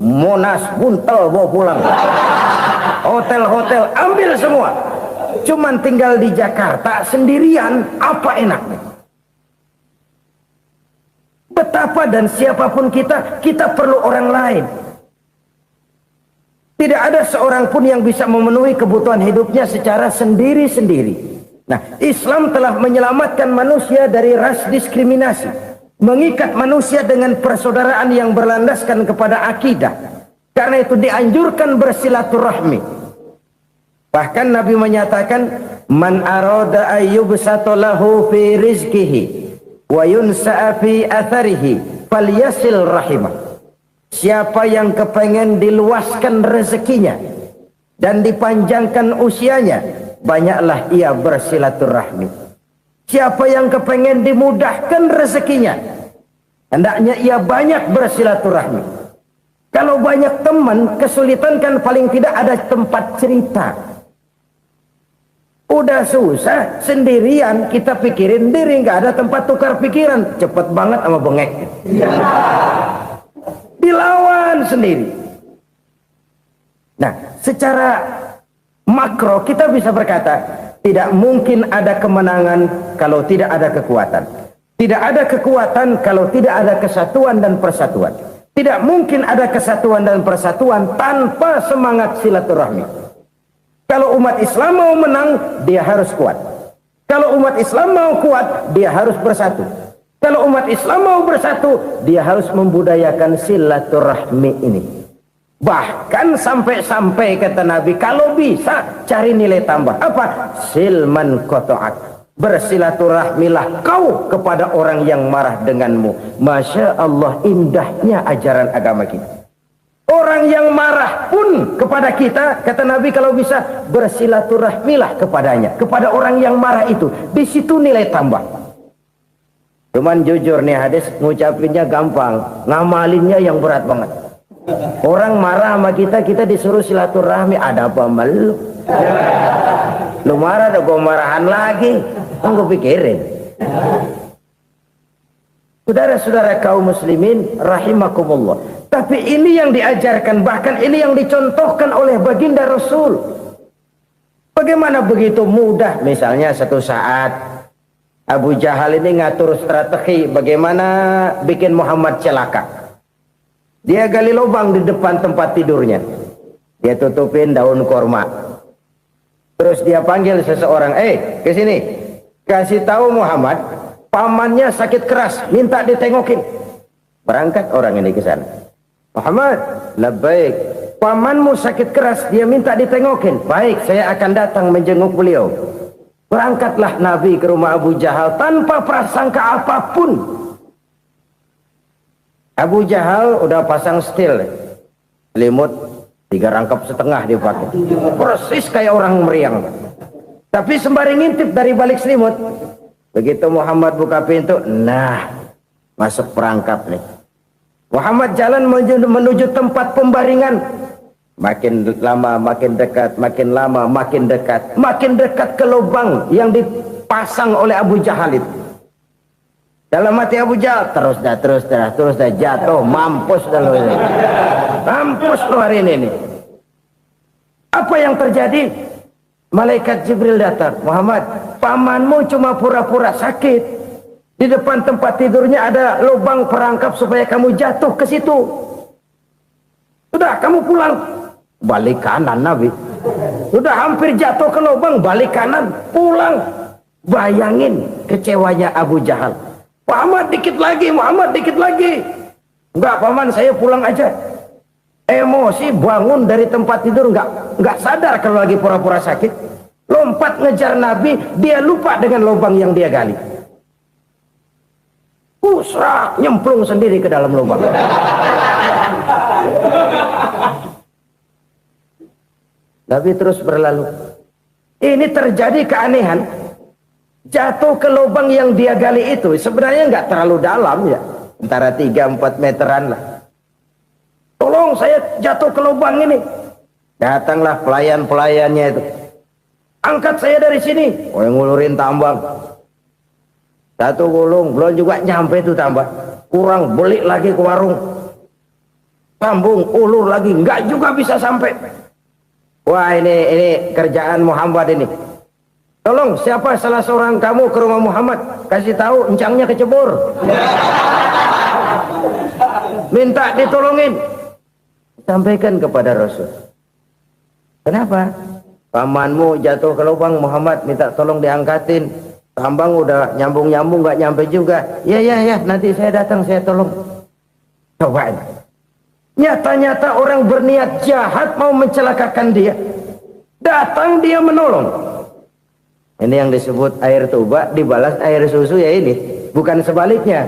Monas, Buntel bawa pulang. Hotel-hotel ambil semua. Cuman tinggal di Jakarta sendirian, apa enaknya? Betapa dan siapapun kita perlu orang lain. Tidak ada seorang pun yang bisa memenuhi kebutuhan hidupnya secara sendiri-sendiri. Nah, Islam telah menyelamatkan manusia dari ras diskriminasi, mengikat manusia dengan persaudaraan yang berlandaskan kepada akidah. Karena itu dianjurkan bersilaturahmi. Bahkan Nabi menyatakan, man arada ayyubsata lahu fi rizqihi wa yunsa'a fi atharihi falyasil rahimah. Siapa yang kepengen diluaskan rezekinya dan dipanjangkan usianya, banyaklah ia bersilaturahmi. Siapa yang kepengen dimudahkan rezekinya, hendaknya ia banyak bersilaturahmi. Kalau banyak teman, kesulitan kan paling tidak ada tempat cerita. Udah susah sendirian, kita pikirin diri, nggak ada tempat tukar pikiran. Cepet banget sama bengek. Dilawan sendiri. Nah, secara makro kita bisa berkata, tidak mungkin ada kemenangan kalau tidak ada kekuatan. Tidak ada kekuatan kalau tidak ada kesatuan dan persatuan. Tidak mungkin ada kesatuan dan persatuan tanpa semangat silaturahmi. Kalau umat Islam mau menang, dia harus kuat. Kalau umat Islam mau kuat, dia harus bersatu. Kalau umat Islam mau bersatu, dia harus membudayakan silaturahmi ini. Bahkan sampai-sampai kata Nabi, kalau bisa cari nilai tambah. Apa? Silman qata'ak. Bersilaturahmilah kau kepada orang yang marah denganmu. Masya Allah, indahnya ajaran agama kita. Orang yang marah pun kepada kita, kata Nabi, kalau bisa bersilaturahmilah kepadanya, kepada orang yang marah itu. Di situ nilai tambah. Cuman jujur nih hadis, ngucapinnya gampang, ngamalinnya yang berat banget. Orang marah sama kita disuruh silaturahmi, ada apa malu? Lu marah, ada gua marahan lagi. Enggak pikirin. Saudara-saudara kaum muslimin rahimakumullah. Tapi ini yang diajarkan, bahkan ini yang dicontohkan oleh baginda Rasul. Bagaimana begitu mudah, misalnya satu saat Abu Jahal ini ngatur strategi bagaimana bikin Muhammad celaka. Dia gali lubang di depan tempat tidurnya. Dia tutupin daun korma. Terus dia panggil seseorang, ke sini. Kasih tahu Muhammad, pamannya sakit keras, minta ditengokin. Berangkat orang ini ke sana. Muhammad, labbaik. Pamanmu sakit keras, dia minta ditengokin. Baik, saya akan datang menjenguk beliau. Berangkatlah Nabi ke rumah Abu Jahal tanpa prasangka apapun. Abu Jahal udah pasang setil, selimut 3 rangkap setengah dipakai, persis kayak orang meriang. Tapi sembari ngintip dari balik selimut, begitu Muhammad buka pintu, nah masuk perangkap nih. Muhammad jalan menuju tempat pembaringan. Makin lama makin dekat, makin lama makin dekat, makin dekat ke lubang yang dipasang oleh Abu Jahal itu. Dalam hati Abu Jahal, terus dah jatuh, mampus dah lo ini. Mampus lo hari ini nih. Apa yang terjadi? Malaikat Jibril datang. Muhammad, pamanmu cuma pura-pura sakit. Di depan tempat tidurnya ada lubang perangkap supaya kamu jatuh ke situ. Sudah, kamu pulang. Balik kanan Nabi. Sudah hampir jatuh ke lubang, balik kanan, pulang. Bayangin kecewanya Abu Jahal. Muhammad dikit lagi, Muhammad dikit lagi. Enggak paman, saya pulang aja. Emosi, bangun dari tempat tidur, enggak sadar kalau lagi pura-pura sakit. Lompat ngejar Nabi, dia lupa dengan lubang yang dia gali. Usrak, nyemplung sendiri ke dalam lubang. Nabi terus berlalu. Ini terjadi keanehan. Jatuh ke lubang yang dia gali itu sebenarnya nggak terlalu dalam ya, antara 3-4 meteran lah. Tolong, saya jatuh ke lubang ini. Datanglah pelayan-pelayannya itu. Angkat saya dari sini. Oh, yang ngulurin tambang. Satu gulung, belum juga nyampe itu tambah. Kurang, beli lagi ke warung. Sambung, ulur lagi, nggak juga bisa sampai. Wah, ini kerjaan Muhammad ini. Tolong, siapa salah seorang kamu ke rumah Muhammad, kasih tahu encangnya kecebur. Minta ditolongin. Sampaikan kepada Rasul. Kenapa? Pamanmu jatuh ke lubang, Muhammad minta tolong diangkatin. Tambang udah nyambung-nyambung nggak nyampe juga. Ya, nanti saya datang, saya tolong. Coba ini. Nyata-nyata orang berniat jahat mau mencelakakan dia. Datang dia menolong. Ini yang disebut air tuba dibalas air susu ya ini. Bukan sebaliknya.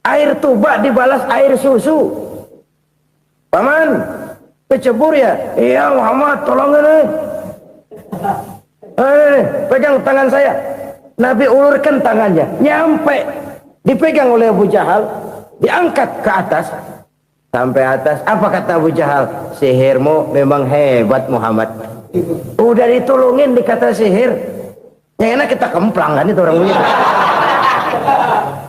Air tuba dibalas air susu. Paman, kecebur ya? Iya Muhammad, tolong ini. Pegang tangan saya. Nabi ulurkan tangannya. Nyampe. Dipegang oleh Abu Jahal. Diangkat ke atas. Sampai atas. Apa kata Abu Jahal? Sihirmu memang hebat Muhammad. Udah ditolongin dikata sihir. Yang enak kita kemplang kan itu orang begitu.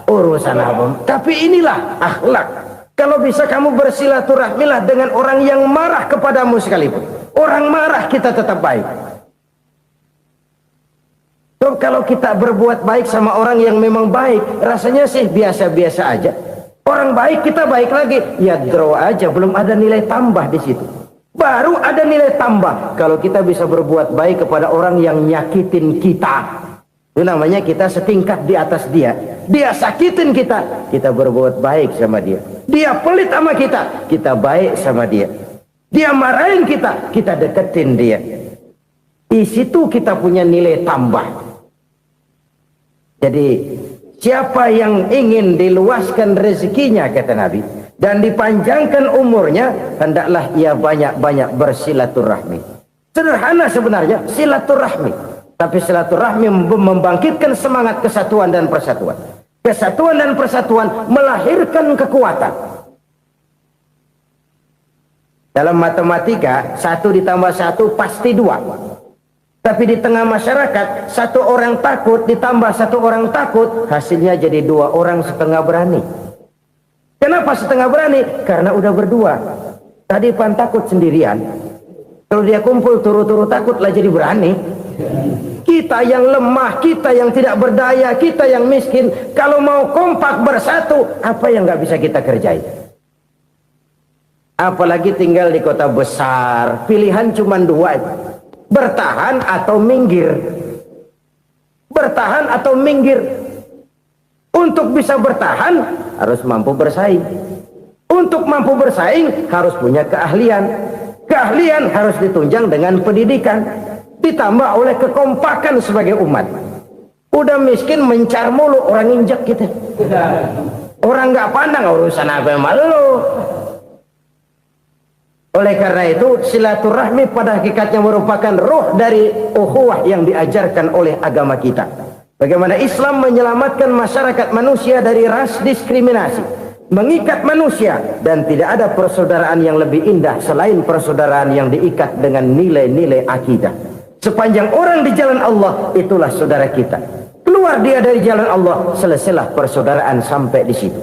Urusan apa? Tapi inilah akhlak. Kalau bisa kamu bersilaturahmilah dengan orang yang marah kepadamu sekalipun. Orang marah kita tetap baik. So, kalau kita berbuat baik sama orang yang memang baik, rasanya sih biasa-biasa aja. Orang baik kita baik lagi, ya draw aja, belum ada nilai tambah di situ. Baru ada nilai tambah kalau kita bisa berbuat baik kepada orang yang nyakitin kita. Itu namanya kita setingkat di atas dia. Dia sakitin kita, kita berbuat baik sama dia. Dia pelit sama kita, kita baik sama dia. Dia marahin kita, kita deketin dia. Di situ kita punya nilai tambah. Jadi siapa yang ingin diluaskan rezekinya, kata Nabi, dan dipanjangkan umurnya, hendaklah ia banyak-banyak bersilaturahmi. Sederhana sebenarnya silaturahmi, tapi silaturahmi membangkitkan semangat kesatuan dan persatuan. Kesatuan dan persatuan melahirkan kekuatan. Dalam matematika 1 ditambah 1 pasti 2. Tapi di tengah masyarakat 1 orang takut ditambah 1 orang takut, hasilnya jadi 2 orang setengah berani. Kenapa setengah berani? Karena udah berdua. Tadi pan takut sendirian. Kalau dia kumpul turu-turu takut lah jadi berani. Kita yang lemah, kita yang tidak berdaya, kita yang miskin, kalau mau kompak bersatu, apa yang nggak bisa kita kerjain? Apalagi tinggal di kota besar, pilihan cuma 2. Bertahan atau minggir. Bertahan atau minggir. Untuk bisa bertahan harus mampu bersaing. Untuk mampu bersaing harus punya keahlian. Keahlian harus ditunjang dengan pendidikan, ditambah oleh kekompakan sebagai umat. Udah miskin mencar mulu, orang injek kita. Orang nggak pandang urusan apa yang malu. Oleh karena itu silaturahmi pada hakikatnya merupakan roh dari ukhuwah yang diajarkan oleh agama kita. Bagaimana Islam menyelamatkan masyarakat manusia dari ras diskriminasi, mengikat manusia, dan tidak ada persaudaraan yang lebih indah selain persaudaraan yang diikat dengan nilai-nilai akidah. Sepanjang orang di jalan Allah, itulah saudara kita. Keluar dia dari jalan Allah, selesailah persaudaraan sampai di situ.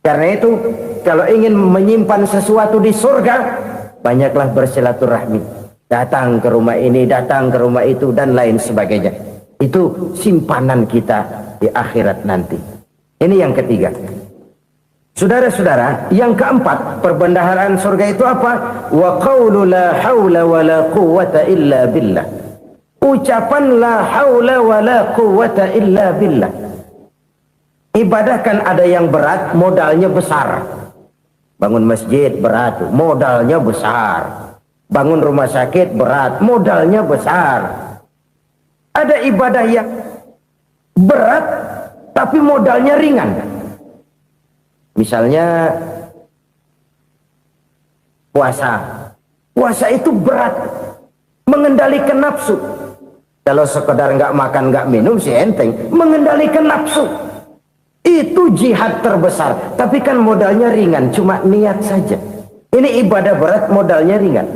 Karena itu, kalau ingin menyimpan sesuatu di surga, banyaklah bersilaturahmi. Datang ke rumah ini, datang ke rumah itu, dan lain sebagainya. Itu simpanan kita di akhirat nanti. Ini yang ketiga. Saudara-saudara, yang keempat, perbendaharaan surga itu apa? Wa qawlu la hawla wa la quwwata illa billah. Ucapan la hawla wa la quwwata illa billah. Ibadah kan ada yang berat, modalnya besar. Bangun masjid berat, modalnya besar. Bangun rumah sakit berat, modalnya besar. Ada ibadah yang berat, tapi modalnya ringan. Misalnya puasa. Puasa itu berat, mengendalikan nafsu. Kalau sekedar nggak makan nggak minum sih enteng, mengendalikan nafsu itu jihad terbesar. Tapi kan modalnya ringan, cuma niat saja. Ini ibadah berat, modalnya ringan.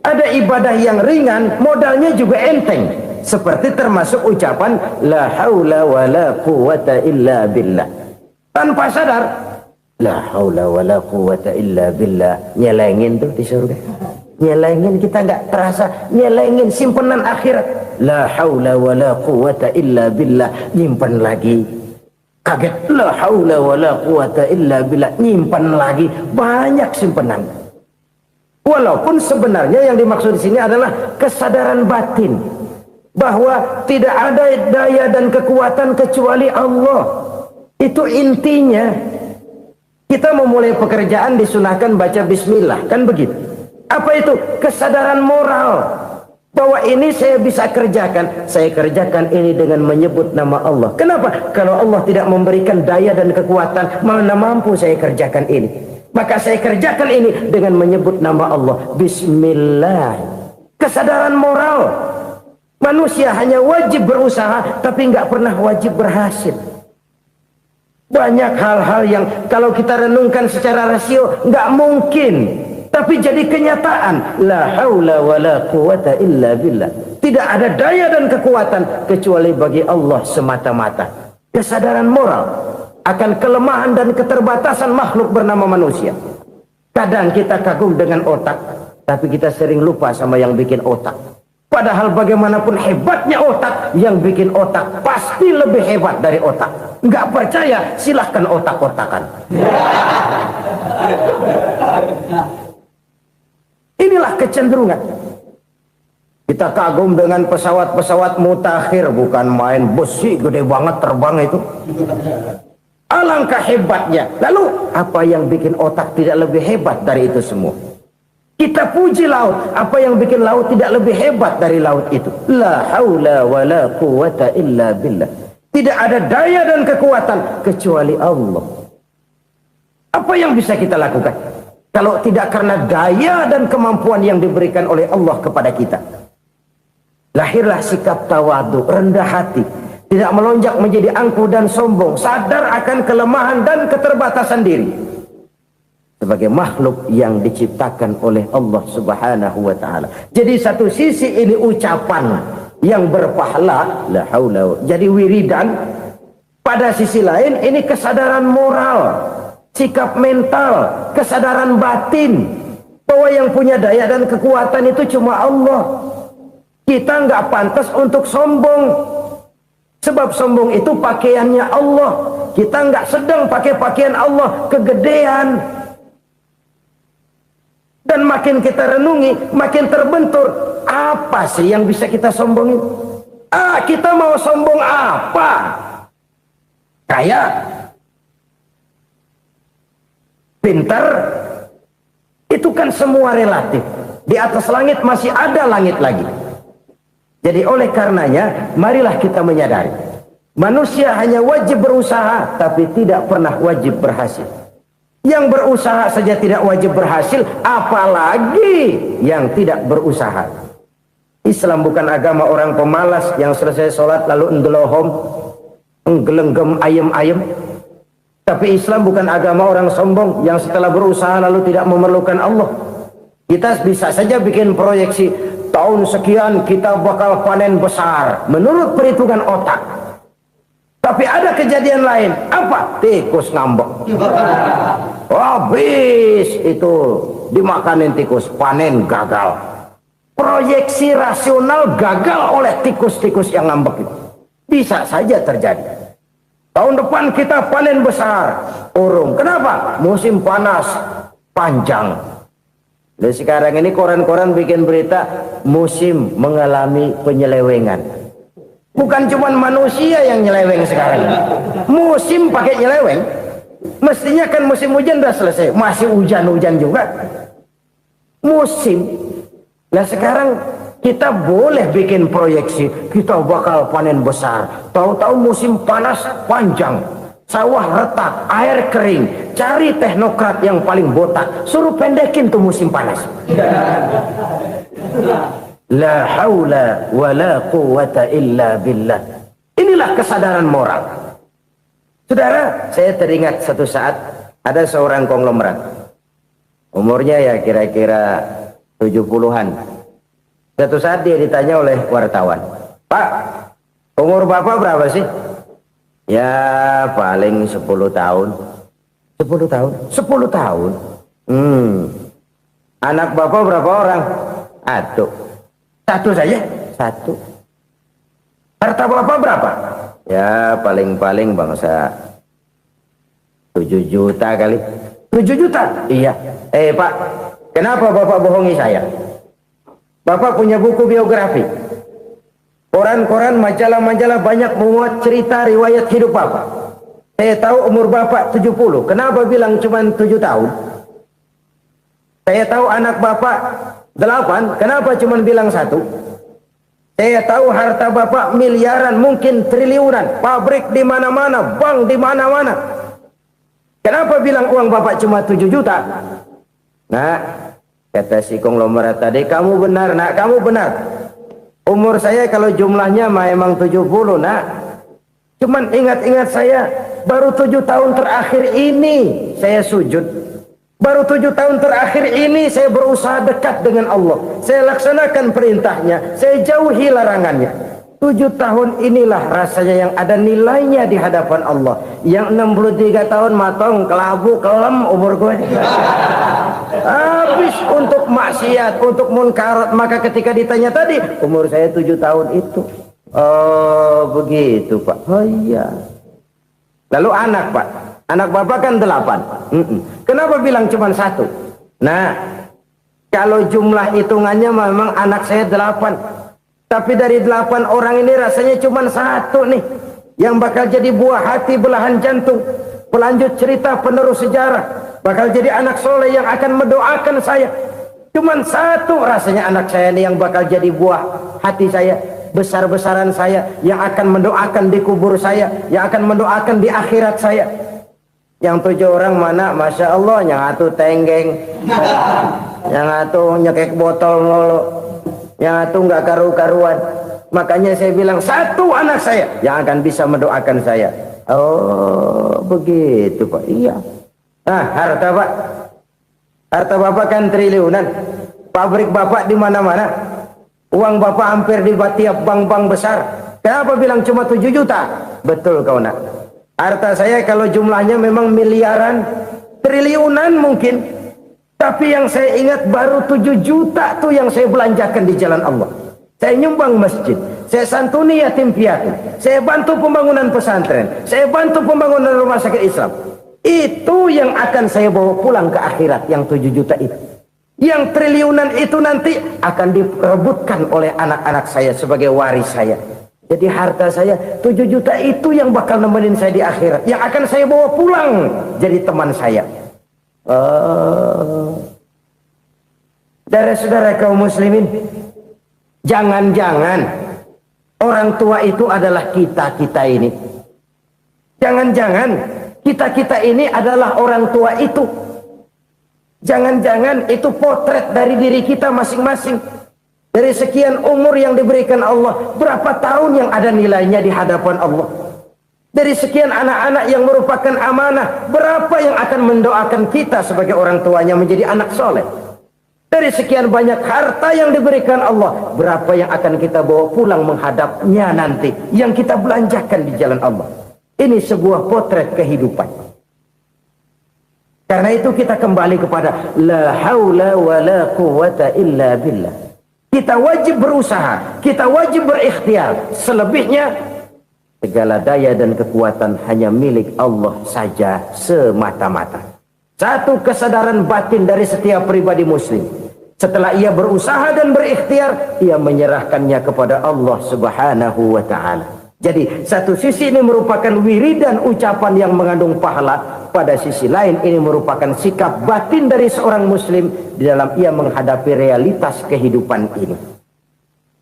Ada ibadah yang ringan, modalnya juga enteng. Seperti termasuk ucapan la haula wa la quwwata illa billah. Tanpa sadar, la haula wa la quwwata illa billah. Nyelengin tuh di surga. Nyelengin, kita nggak terasa. Nyelengin simpenan akhirat. La haula wa la quwwata illa billah. Nyimpan lagi. Kaget. La haula wa la quwwata illa billah. Nyimpan lagi. Banyak simpenan. Walaupun sebenarnya yang dimaksud di sini adalah kesadaran batin. Bahwa tidak ada daya dan kekuatan kecuali Allah. Itu intinya. Kita memulai pekerjaan disunahkan baca bismillah, kan begitu? Apa itu? Kesadaran moral bahwa ini saya bisa kerjakan. Saya kerjakan ini dengan menyebut nama Allah. Kenapa? Kalau Allah tidak memberikan daya dan kekuatan, mana mampu saya kerjakan ini. Maka saya kerjakan ini dengan menyebut nama Allah. Bismillah. Kesadaran moral. Manusia hanya wajib berusaha, tapi nggak pernah wajib berhasil. Banyak hal-hal yang kalau kita renungkan secara rasio nggak mungkin, tapi jadi kenyataan. La haula wa la quwwata illa billah. Tidak ada daya dan kekuatan kecuali bagi Allah semata-mata. Kesadaran moral akan kelemahan dan keterbatasan makhluk bernama manusia. Kadang kita kagum dengan otak, tapi kita sering lupa sama yang bikin otak. Padahal bagaimanapun hebatnya otak, yang bikin otak pasti lebih hebat dari otak. Nggak percaya, silahkan otak-otakan. Inilah kecenderungan. Kita kagum dengan pesawat-pesawat mutakhir, bukan main besi gede banget terbang itu. Alangkah hebatnya. Lalu apa yang bikin otak tidak lebih hebat dari itu semua? Kita puji laut. Apa yang bikin laut tidak lebih hebat dari laut itu? La haula wa la quwwata illa billah. Tidak ada daya dan kekuatan kecuali Allah. Apa yang bisa kita lakukan? Kalau tidak karena daya dan kemampuan yang diberikan oleh Allah kepada kita. Lahirlah sikap tawadu, rendah hati. Tidak melonjak menjadi angkuh dan sombong. Sadar akan kelemahan dan keterbatasan diri. Sebagai makhluk yang diciptakan oleh Allah Subhanahu wa ta'ala. Jadi satu sisi ini ucapan yang berpahala, la haula, jadi wiridan. Pada sisi lain ini kesadaran moral, sikap mental, kesadaran batin bahwa yang punya daya dan kekuatan itu cuma Allah. Kita nggak pantas untuk sombong, sebab sombong itu pakaiannya Allah. Kita nggak sedang pakai pakaian Allah, kegedean. Dan makin kita renungi, makin terbentur. Apa sih yang bisa kita sombongin? Kita mau sombong apa? Kaya? Pintar? Itu kan semua relatif. Di atas langit masih ada langit lagi. Jadi oleh karenanya, marilah kita menyadari. Manusia hanya wajib berusaha, tapi tidak pernah wajib berhasil. Yang berusaha saja tidak wajib berhasil, apalagi yang tidak berusaha. Islam bukan agama orang pemalas yang selesai sholat lalu enggelohom, enggelenggem ayem-ayem. Tapi Islam bukan agama orang sombong yang setelah berusaha lalu tidak memerlukan Allah. Kita bisa saja bikin proyeksi, tahun sekian kita bakal panen besar menurut perhitungan otak. Tapi ada kejadian lain. Apa? Tikus ngambek. Habis itu dimakanin tikus, panen gagal. Proyeksi rasional gagal oleh tikus-tikus yang ngambek itu. Bisa saja terjadi. Tahun depan kita panen besar. Urung. Kenapa? Musim panas panjang. Dan sekarang ini koran-koran bikin berita musim mengalami penyelewengan. Bukan cuma manusia yang nyeleweng sekarang. Musim pakai nyeleweng. Mestinya kan musim hujan udah selesai. Masih hujan-hujan juga. Musim. Nah sekarang kita boleh bikin proyeksi, kita bakal panen besar. Tahu-tahu musim panas panjang, sawah retak, air kering. Cari teknokrat yang paling botak, suruh pendekin tuh musim panas. La haula wa la quwata illa billah. Inilah kesadaran moral. Saudara, saya teringat satu saat ada seorang konglomerat. Umurnya ya kira-kira 70-an. Satu saat dia ditanya oleh wartawan, "Pak, umur Bapak berapa sih?" "Ya paling 10 tahun." 10 tahun? 10 tahun? Anak Bapak berapa orang? Satu. Satu saja? Satu. Harta Bapak berapa? Ya paling-paling bangsa 7 juta kali. 7 juta? Iya. Pak, kenapa Bapak bohongi saya? Bapak punya buku biografi, koran-koran, majalah-majalah banyak memuat cerita riwayat hidup Bapak. Saya tahu umur Bapak 70. Kenapa bilang cuma 7 tahun? Saya tahu anak Bapak 8. Kenapa cuma bilang 1? Saya tahu harta Bapak miliaran, mungkin triliunan, pabrik di mana-mana, bank di mana-mana. Kenapa bilang uang Bapak cuma 7 juta? Nah, kata si konglomerat tadi, "Kamu benar, nak, kamu benar. Umur saya kalau jumlahnya memang 70, nak. Cuman ingat-ingat saya, baru 7 tahun terakhir ini saya sujud. Baru 7 tahun terakhir ini saya berusaha dekat dengan Allah. Saya laksanakan perintahnya, saya jauhi larangannya. 7 tahun inilah rasanya yang ada nilainya di hadapan Allah. Yang 63 tahun matong, kelabu, kelem umur gue. Habis untuk maksiat, untuk munkarat. Maka ketika ditanya tadi, umur saya 7 tahun itu. Oh begitu Pak. Oh iya. Lalu anak Pak, anak Bapak kan 8. Kenapa bilang cuma 1? Nah, kalau jumlah hitungannya memang anak saya 8. Tapi dari 8 orang ini rasanya cuma 1 nih yang bakal jadi buah hati, belahan jantung, pelanjut cerita, penerus sejarah, bakal jadi anak soleh yang akan mendoakan saya. Cuman 1 rasanya anak saya ini yang bakal jadi buah hati saya, besar-besaran saya, yang akan mendoakan di kubur saya, yang akan mendoakan di akhirat saya. Yang 7 orang mana? Masya Allah, yang satu tenggeng, yang satu nyekek botol mulu, yang satu nggak karu-karuan. Makanya saya bilang 1 anak saya yang akan bisa mendoakan saya. Oh begitu Pak. Iya. Nah, harta Pak, harta Bapak kan triliunan. Pabrik Bapak di mana-mana. Uang Bapak hampir di tiap bank-bank besar. Kenapa bilang cuma 7 juta? Betul kau nak. Harta saya kalau jumlahnya memang miliaran, triliunan mungkin. Tapi yang saya ingat baru 7 juta tuh yang saya belanjakan di jalan Allah. Saya nyumbang masjid, saya santuni yatim piatu, saya bantu pembangunan pesantren, saya bantu pembangunan rumah sakit Islam. Itu yang akan saya bawa pulang ke akhirat, yang 7 juta itu. Yang triliunan itu nanti akan diperebutkan oleh anak-anak saya sebagai waris saya. Jadi harta saya 7 juta itu yang bakal nemenin saya di akhirat, yang akan saya bawa pulang jadi teman saya. Saudara-saudara kaum muslimin, jangan-jangan orang tua itu adalah kita-kita ini. Jangan-jangan kita-kita ini adalah orang tua itu. Jangan-jangan itu potret dari diri kita masing-masing. Dari sekian umur yang diberikan Allah, berapa tahun yang ada nilainya di hadapan Allah? Dari sekian anak-anak yang merupakan amanah, berapa yang akan mendoakan kita sebagai orang tuanya menjadi anak soleh? Dari sekian banyak harta yang diberikan Allah, berapa yang akan kita bawa pulang menghadapnya nanti, yang kita belanjakan di jalan Allah? Ini sebuah potret kehidupan. Karena itu kita kembali kepada la haula wa la quwata illa billah. Kita wajib berusaha, kita wajib berikhtiar. Selebihnya Segala daya dan kekuatan hanya milik Allah saja semata-mata. Satu kesadaran batin dari setiap pribadi muslim. Setelah ia berusaha dan berikhtiar, ia menyerahkannya kepada Allah Subhanahu wa ta'ala. Jadi satu sisi ini merupakan wiridan ucapan yang mengandung pahala. Pada sisi lain ini merupakan sikap batin dari seorang muslim di dalam ia menghadapi realitas kehidupan ini.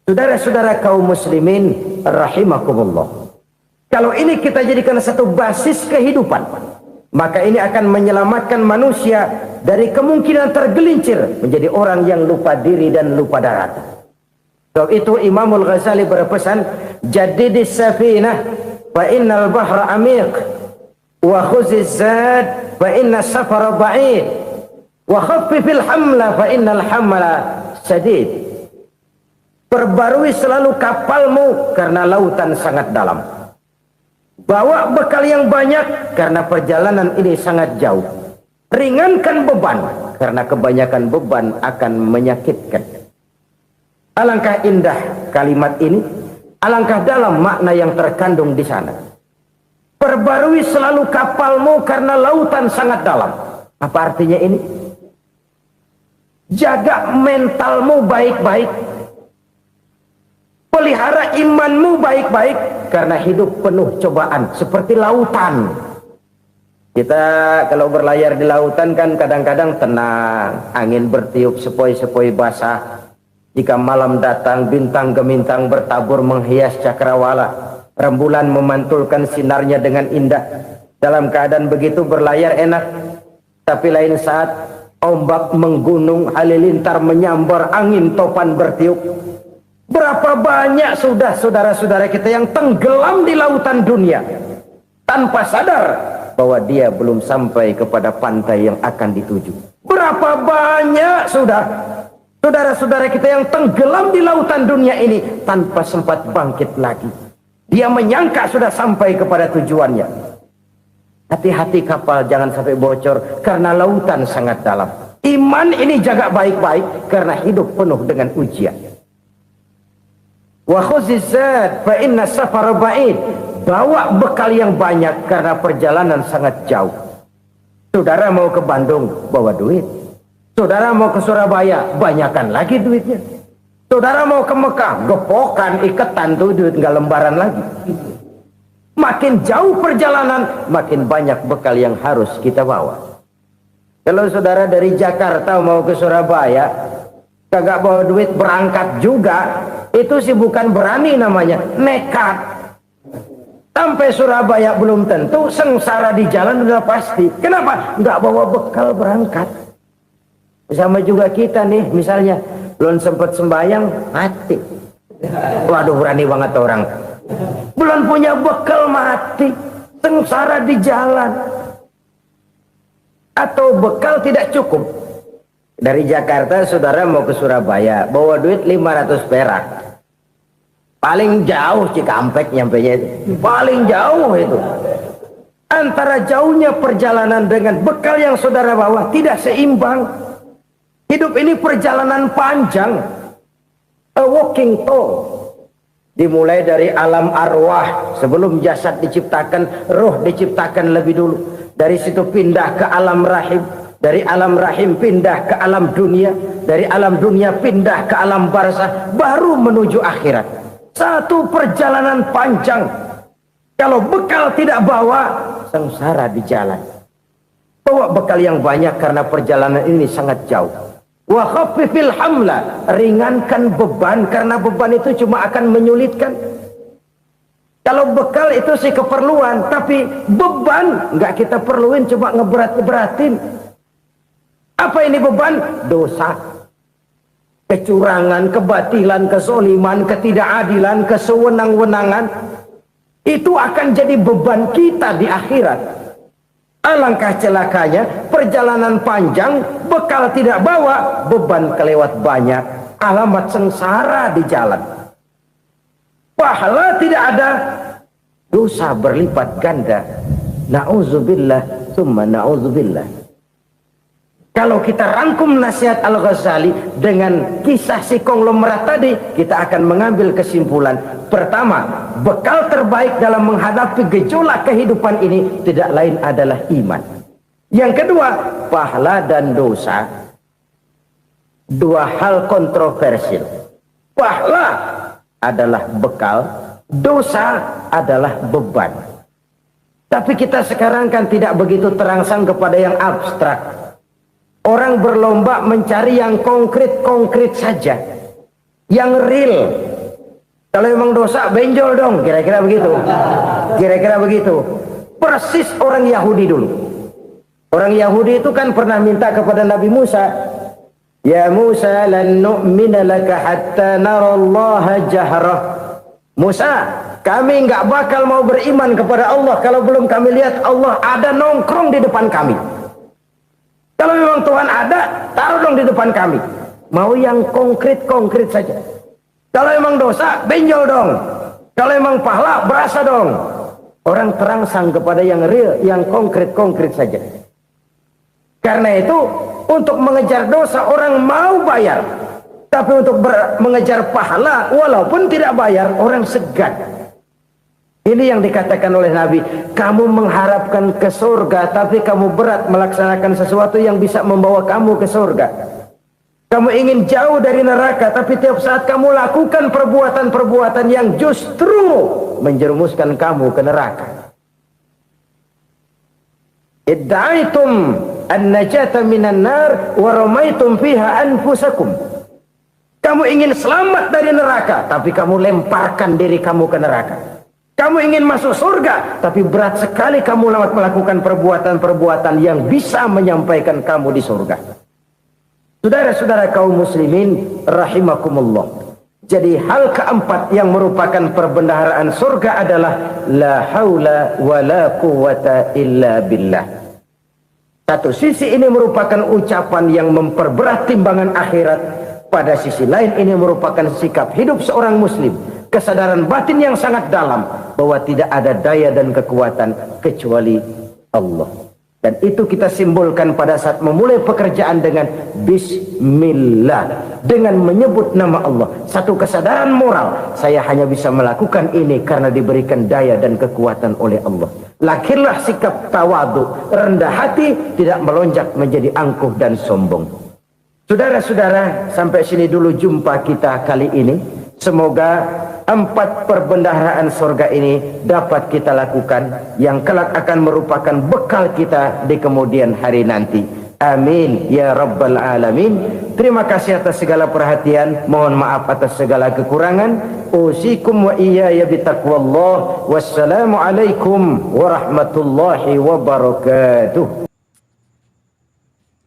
Saudara-saudara kaum muslimin rahimakumullah. Kalau ini kita jadikan satu basis kehidupan, maka ini akan menyelamatkan manusia dari kemungkinan tergelincir menjadi orang yang lupa diri dan lupa darat. Sebab itu Imamul Ghazali berpesan, jadidis safinah fa innal bahra amiq wa khuziz zad fa inna safara ba'id wa khaffifil hamla fa innal hamla sadid. Perbarui selalu kapalmu karena lautan sangat dalam. Bawa bekal yang banyak karena perjalanan ini sangat jauh. Ringankan beban karena kebanyakan beban akan menyakitkan. Alangkah indah kalimat ini, alangkah dalam makna yang terkandung di sana. Perbarui selalu kapalmu karena lautan sangat dalam. Apa artinya ini? Jaga mentalmu baik-baik. Pelihara imanmu baik-baik karena hidup penuh cobaan seperti lautan. Kita kalau berlayar di lautan kan kadang-kadang tenang, angin bertiup sepoi-sepoi basah. Jika malam datang bintang gemintang bertabur menghias cakrawala, rembulan memantulkan sinarnya dengan indah. Dalam keadaan begitu berlayar enak, tapi lain saat ombak menggunung, halilintar menyambar, angin topan bertiup. Berapa banyak sudah saudara-saudara kita yang tenggelam di lautan dunia tanpa sadar bahwa dia belum sampai kepada pantai yang akan dituju. Berapa banyak sudah saudara-saudara kita yang tenggelam di lautan dunia ini tanpa sempat bangkit lagi. Dia menyangka sudah sampai kepada tujuannya. Hati-hati kapal jangan sampai bocor karena lautan sangat dalam. Iman ini jaga baik-baik karena hidup penuh dengan ujian. Wa khuziz zad fa inna safara ba'id. Bawa bekal yang banyak karena perjalanan sangat jauh. Saudara mau ke Bandung, bawa duit. Saudara mau ke Surabaya, banyakkan lagi duitnya. Saudara mau ke Mekah, gepokan, iketan tuh duit nggak lembaran lagi. Makin jauh perjalanan, makin banyak bekal yang harus kita bawa. Kalau saudara dari Jakarta mau ke Surabaya, kagak bawa duit berangkat juga, itu sih bukan berani namanya, nekat. Sampai Surabaya belum tentu, sengsara di jalan udah pasti. Kenapa? Nggak bawa bekal berangkat. Sama juga kita nih, misalnya belum sempat sembahyang, mati. Waduh, berani banget orang. Belum punya bekal, mati. Sengsara di jalan. Atau bekal tidak cukup. Dari Jakarta saudara mau ke Surabaya, bawa duit 500 perak. Paling jauh Cikampek nyampenya itu. Paling jauh itu. Antara jauhnya perjalanan dengan bekal yang saudara bawa tidak seimbang. Hidup ini perjalanan panjang. A walking tour. Dimulai dari alam arwah. Sebelum jasad diciptakan, roh diciptakan lebih dulu. Dari situ pindah ke alam rahim. Dari alam rahim pindah ke alam dunia. Dari alam dunia pindah ke alam barzah. Baru menuju akhirat. Satu perjalanan panjang. Kalau bekal tidak bawa, sengsara di jalan. Bawa bekal yang banyak karena perjalanan ini sangat jauh. Wa khaffifil hamla, ringankan beban karena beban itu cuma akan menyulitkan. Kalau bekal itu sih keperluan, tapi beban nggak kita perluin, cuma ngeberat-beratin. Apa ini beban? Dosa. Kecurangan, kebatilan, kesoliman, ketidakadilan, kesewenang-wenangan. Itu akan jadi beban kita di akhirat. Alangkah celakanya, perjalanan panjang, bekal tidak bawa, beban kelewat banyak, alamat sengsara di jalan. Pahala tidak ada, dosa berlipat ganda. Na'udzubillah, summa na'udzubillah. Kalau kita rangkum nasihat Al-Ghazali dengan kisah si konglomerat tadi, kita akan mengambil kesimpulan Pertama, bekal terbaik dalam menghadapi gejolak kehidupan ini tidak lain adalah iman. Yang kedua, pahala dan dosa. Dua hal kontroversial. Pahala adalah bekal, dosa adalah beban. Tapi kita sekarang kan tidak begitu terangsang kepada yang abstrak. Orang berlomba mencari yang konkret-konkret saja, yang real. Kalau memang dosa, benjol dong, kira-kira begitu. Kira-kira begitu. Persis orang Yahudi dulu. Orang Yahudi itu kan pernah minta kepada Nabi Musa, "Ya Musa, lan nu'mina laka hatta narallaha jahrah." Musa, kami nggak bakal mau beriman kepada Allah kalau belum kami lihat Allah ada nongkrong di depan kami. Kalau memang Tuhan ada, taruh dong di depan kami. Mau yang konkret-konkret saja. Kalau memang dosa, benjol dong. Kalau memang pahala, berasa dong. Orang terangsang kepada yang real, yang konkret-konkret saja. Karena itu, untuk mengejar dosa orang mau bayar. Tapi untuk mengejar pahala, walaupun tidak bayar, orang segan. Ini yang dikatakan oleh Nabi, kamu mengharapkan ke surga, tapi kamu berat melaksanakan sesuatu yang bisa membawa kamu ke surga. Kamu ingin jauh dari neraka, tapi tiap saat kamu lakukan perbuatan-perbuatan yang justru menjerumuskan kamu ke neraka. Idda'aitum an-najata minan nar wa ramaitum fiha anfusakum. Kamu ingin selamat dari neraka, tapi kamu lemparkan diri kamu ke neraka. Kamu ingin masuk surga, tapi berat sekali kamu melakukan perbuatan-perbuatan yang bisa menyampaikan kamu di surga. Saudara-saudara kaum muslimin rahimakumullah. Jadi hal keempat yang merupakan perbendaharaan surga adalah la haula wa la quwata illa billah. Satu sisi ini merupakan ucapan yang memperberat timbangan akhirat. Pada sisi lain ini merupakan sikap hidup seorang muslim. Kesadaran batin yang sangat dalam bahwa tidak ada daya dan kekuatan kecuali Allah. Dan itu kita simbolkan pada saat memulai pekerjaan dengan Bismillah. Dengan menyebut nama Allah. Satu kesadaran moral. Saya hanya bisa melakukan ini karena diberikan daya dan kekuatan oleh Allah. Lahirlah sikap tawadu, rendah hati, tidak melonjak menjadi angkuh dan sombong. Saudara-saudara, sampai sini dulu jumpa kita kali ini. Semoga 4 perbendaharaan surga ini dapat kita lakukan, yang kelak akan merupakan bekal kita di kemudian hari nanti. Amin ya rabbal alamin. Terima kasih atas segala perhatian, mohon maaf atas segala kekurangan. Usikum wa iyaya bitaqwallah. Wassalamu alaikum warahmatullahi wabarakatuh.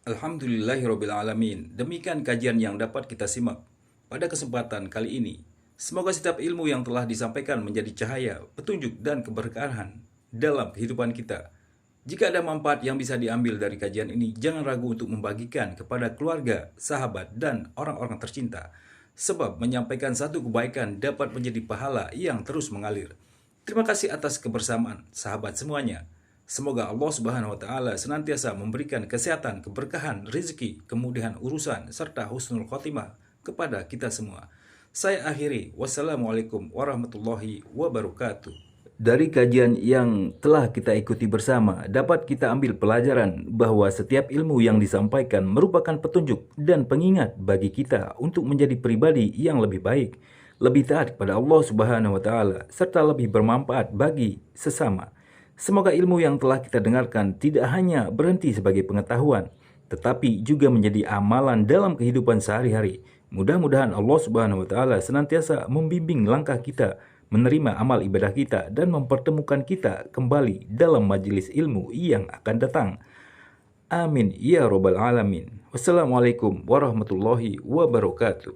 Alhamdulillahirrabbilalamin. Demikian kajian yang dapat kita simak pada kesempatan kali ini. Semoga setiap ilmu yang telah disampaikan menjadi cahaya, petunjuk, dan keberkahan dalam kehidupan kita. Jika ada manfaat yang bisa diambil dari kajian ini, jangan ragu untuk membagikan kepada keluarga, sahabat, dan orang-orang tercinta. Sebab menyampaikan satu kebaikan dapat menjadi pahala yang terus mengalir. Terima kasih atas kebersamaan, sahabat semuanya. Semoga Allah Subhanahu wa Ta'ala senantiasa memberikan kesehatan, keberkahan, rezeki, kemudahan urusan, serta husnul khotimah kepada kita semua. Saya akhiri. Wassalamualaikum warahmatullahi wabarakatuh. Dari kajian yang telah kita ikuti bersama, dapat kita ambil pelajaran bahwa setiap ilmu yang disampaikan merupakan petunjuk dan pengingat bagi kita untuk menjadi pribadi yang lebih baik, lebih taat kepada Allah Subhanahu wa Ta'ala, serta lebih bermanfaat bagi sesama. Semoga ilmu yang telah kita dengarkan tidak hanya berhenti sebagai pengetahuan, tetapi juga menjadi amalan dalam kehidupan sehari-hari. Mudah-mudahan Allah Subhanahu wa Ta'ala senantiasa membimbing langkah kita, menerima amal ibadah kita, dan mempertemukan kita kembali dalam majelis ilmu yang akan datang. Amin ya rabbal alamin. Wassalamualaikum warahmatullahi wabarakatuh.